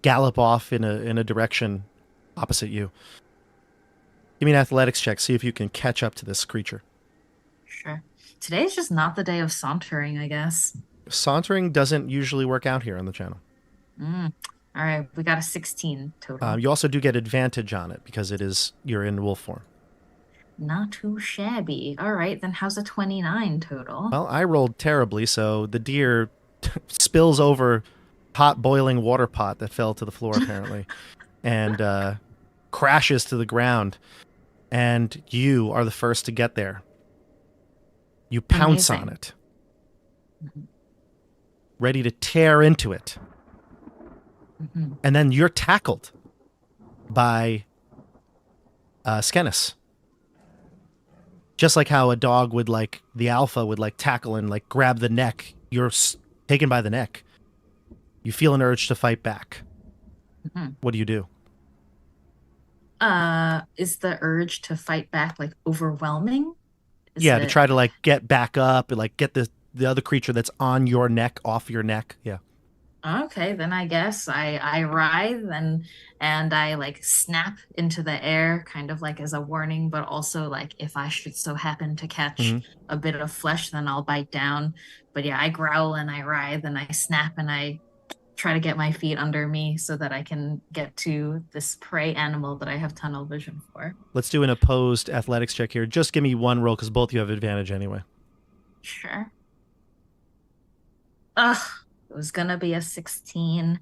gallop off in a direction opposite you. Give me an athletics check. See if you can catch up to this creature. Sure. Today's just not the day of sauntering, I guess. Sauntering doesn't usually work out here on the channel. All right, we got a 16 total. You also do get advantage on it because you're in wolf form. Not too shabby. All right, then how's a 29 total? Well, I rolled terribly, so the deer spills over hot boiling water pot that fell to the floor apparently and crashes to the ground. and you are the first to get there. You pounce Amazing. on it, ready to tear into it. Mhm. And then you're tackled by Canas. Just like how a dog would the alpha would tackle and grab the neck, you're taken by the neck. You feel an urge to fight back. Mhm. What do you do? Is the urge to fight back overwhelming? To try to get back up and get the other creature that's on your neck off your neck. Yeah. Okay, then I guess I writhe and I snap into the air, kind of as a warning, but also if I should so happen to catch a bit of flesh, then I'll bite down. But yeah, I growl and I writhe and I snap and I try to get my feet under me so that I can get to this prey animal that I have tunnel vision for. Let's do an opposed athletics check here. Just give me one roll because both of you have advantage anyway. Sure. Ugh. It was gonna be a 16,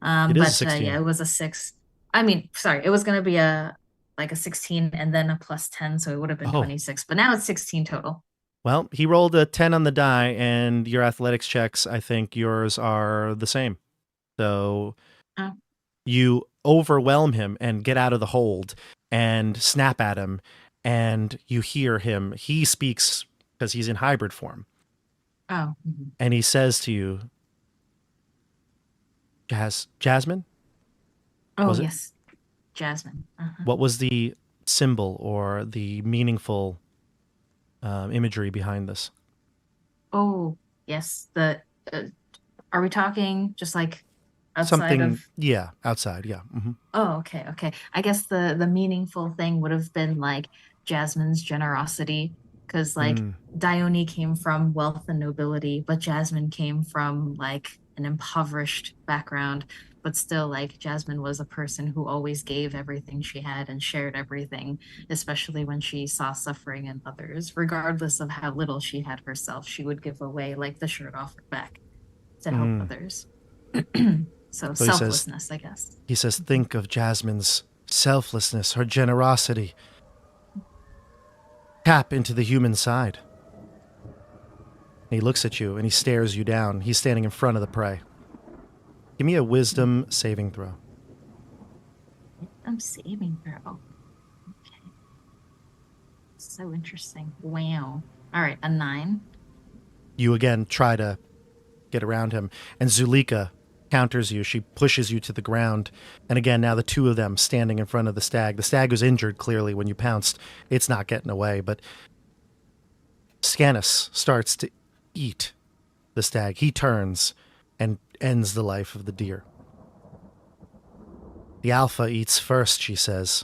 It is but 16. yeah, it was a 6. I mean, sorry, it was gonna be a 16 and then a plus 10, so it would have been 26. But now it's 16 total. Well, he rolled a 10 on the die, and your athletics checks, I think yours are the same. So you overwhelm him and get out of the hold and snap at him, and you hear him. He speaks because he's in hybrid form. Oh. And he says to you, Jasmine? Oh, yes. Jasmine. What was the symbol or the meaningful imagery behind this? Oh, yes. Are we talking just outside something of... Yeah, outside, yeah. Mm-hmm. Oh, okay. I guess the meaningful thing would have been Jasmine's generosity, because Dione came from wealth and nobility, but Jasmine came from an impoverished background, but still Jasmine was a person who always gave everything she had and shared everything, especially when she saw suffering in others. Regardless of how little she had herself, she would give away the shirt off her back to help others. So selflessness, I guess. He says, think of Jasmine's selflessness, her generosity. Tap into the human side. And he looks at you and he stares you down. He's standing in front of the prey. Give me a wisdom saving throw. Wisdom saving throw. Okay. So interesting. Wow. All right, a 9. You again try to get around him, and Zulika counters you. She pushes you to the ground, and again, now the two of them standing in front of the stag. The stag was injured, clearly, when you pounced. It's not getting away, but Canas starts to eat the stag. He turns and ends the life of the deer. The alpha eats first, she says.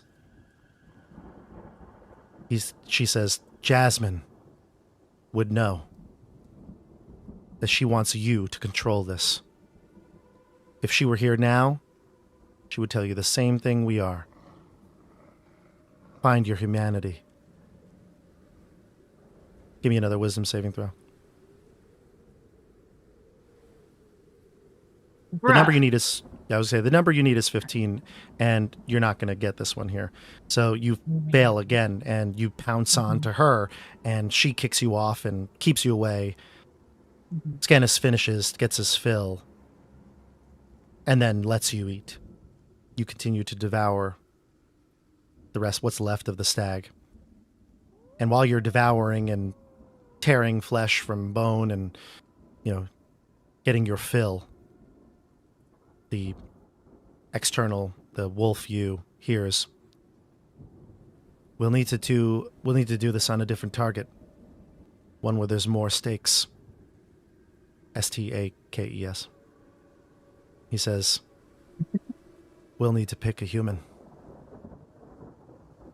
She says, Jasmine would know that she wants you to control this. If she were here now, she would tell you the same thing we are. Find your humanity. Give me another wisdom saving throw. The number you need is, the number you need is 15, and you're not going to get this one here. So you fail again, and you pounce onto her, and she kicks you off and keeps you away. Canas finishes, gets his fill, and then lets you eat. You continue to devour the rest, what's left of the stag. And while you're devouring and tearing flesh from bone and, getting your fill, the wolf you hears, we'll need to do this on a different target. One where there's more stakes. Stakes. He says, we'll need to pick a human.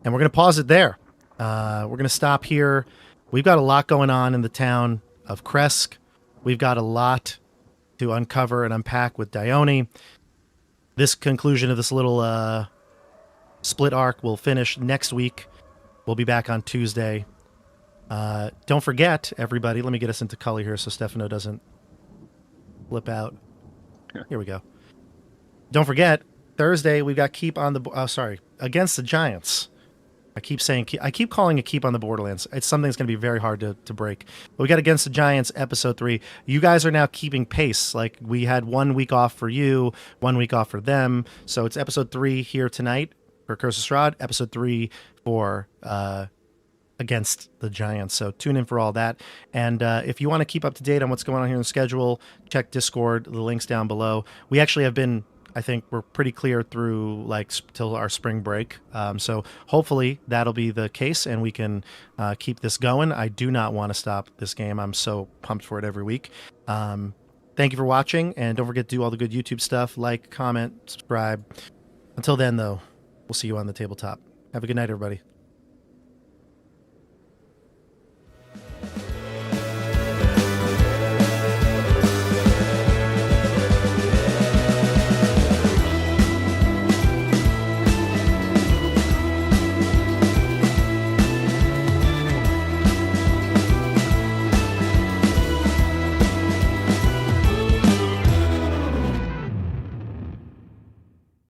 And we're going to pause it there. We're going to stop here. We've got a lot going on in the town of Kresk. We've got a lot to uncover and unpack with Dione. This conclusion of this little split arc will finish next week. We'll be back on Tuesday. Don't forget, everybody, let me get us into color here so Stefano doesn't flip out. Here we go. Don't forget, Thursday we've got Keep on the Against the Giants. I keep calling it Keep on the Borderlands. It's something that's going to be very hard to break. But we got Against the Giants, episode 3. You guys are now keeping pace. Like, we had 1 week off for you, 1 week off for them. So it's episode 3 here tonight for Curse of Strahd, episode 3 for Against the Giants. So tune in for all that. And if you want to keep up to date on what's going on here in the schedule, check Discord. The link's down below. We actually have been, I think we're pretty clear through like till our spring break. So hopefully that'll be the case and we can keep this going. I do not want to stop this game. I'm so pumped for it every week. Thank you for watching, and don't forget to do all the good YouTube stuff. Like, comment, subscribe. Until then, though, we'll see you on the tabletop. Have a good night, everybody.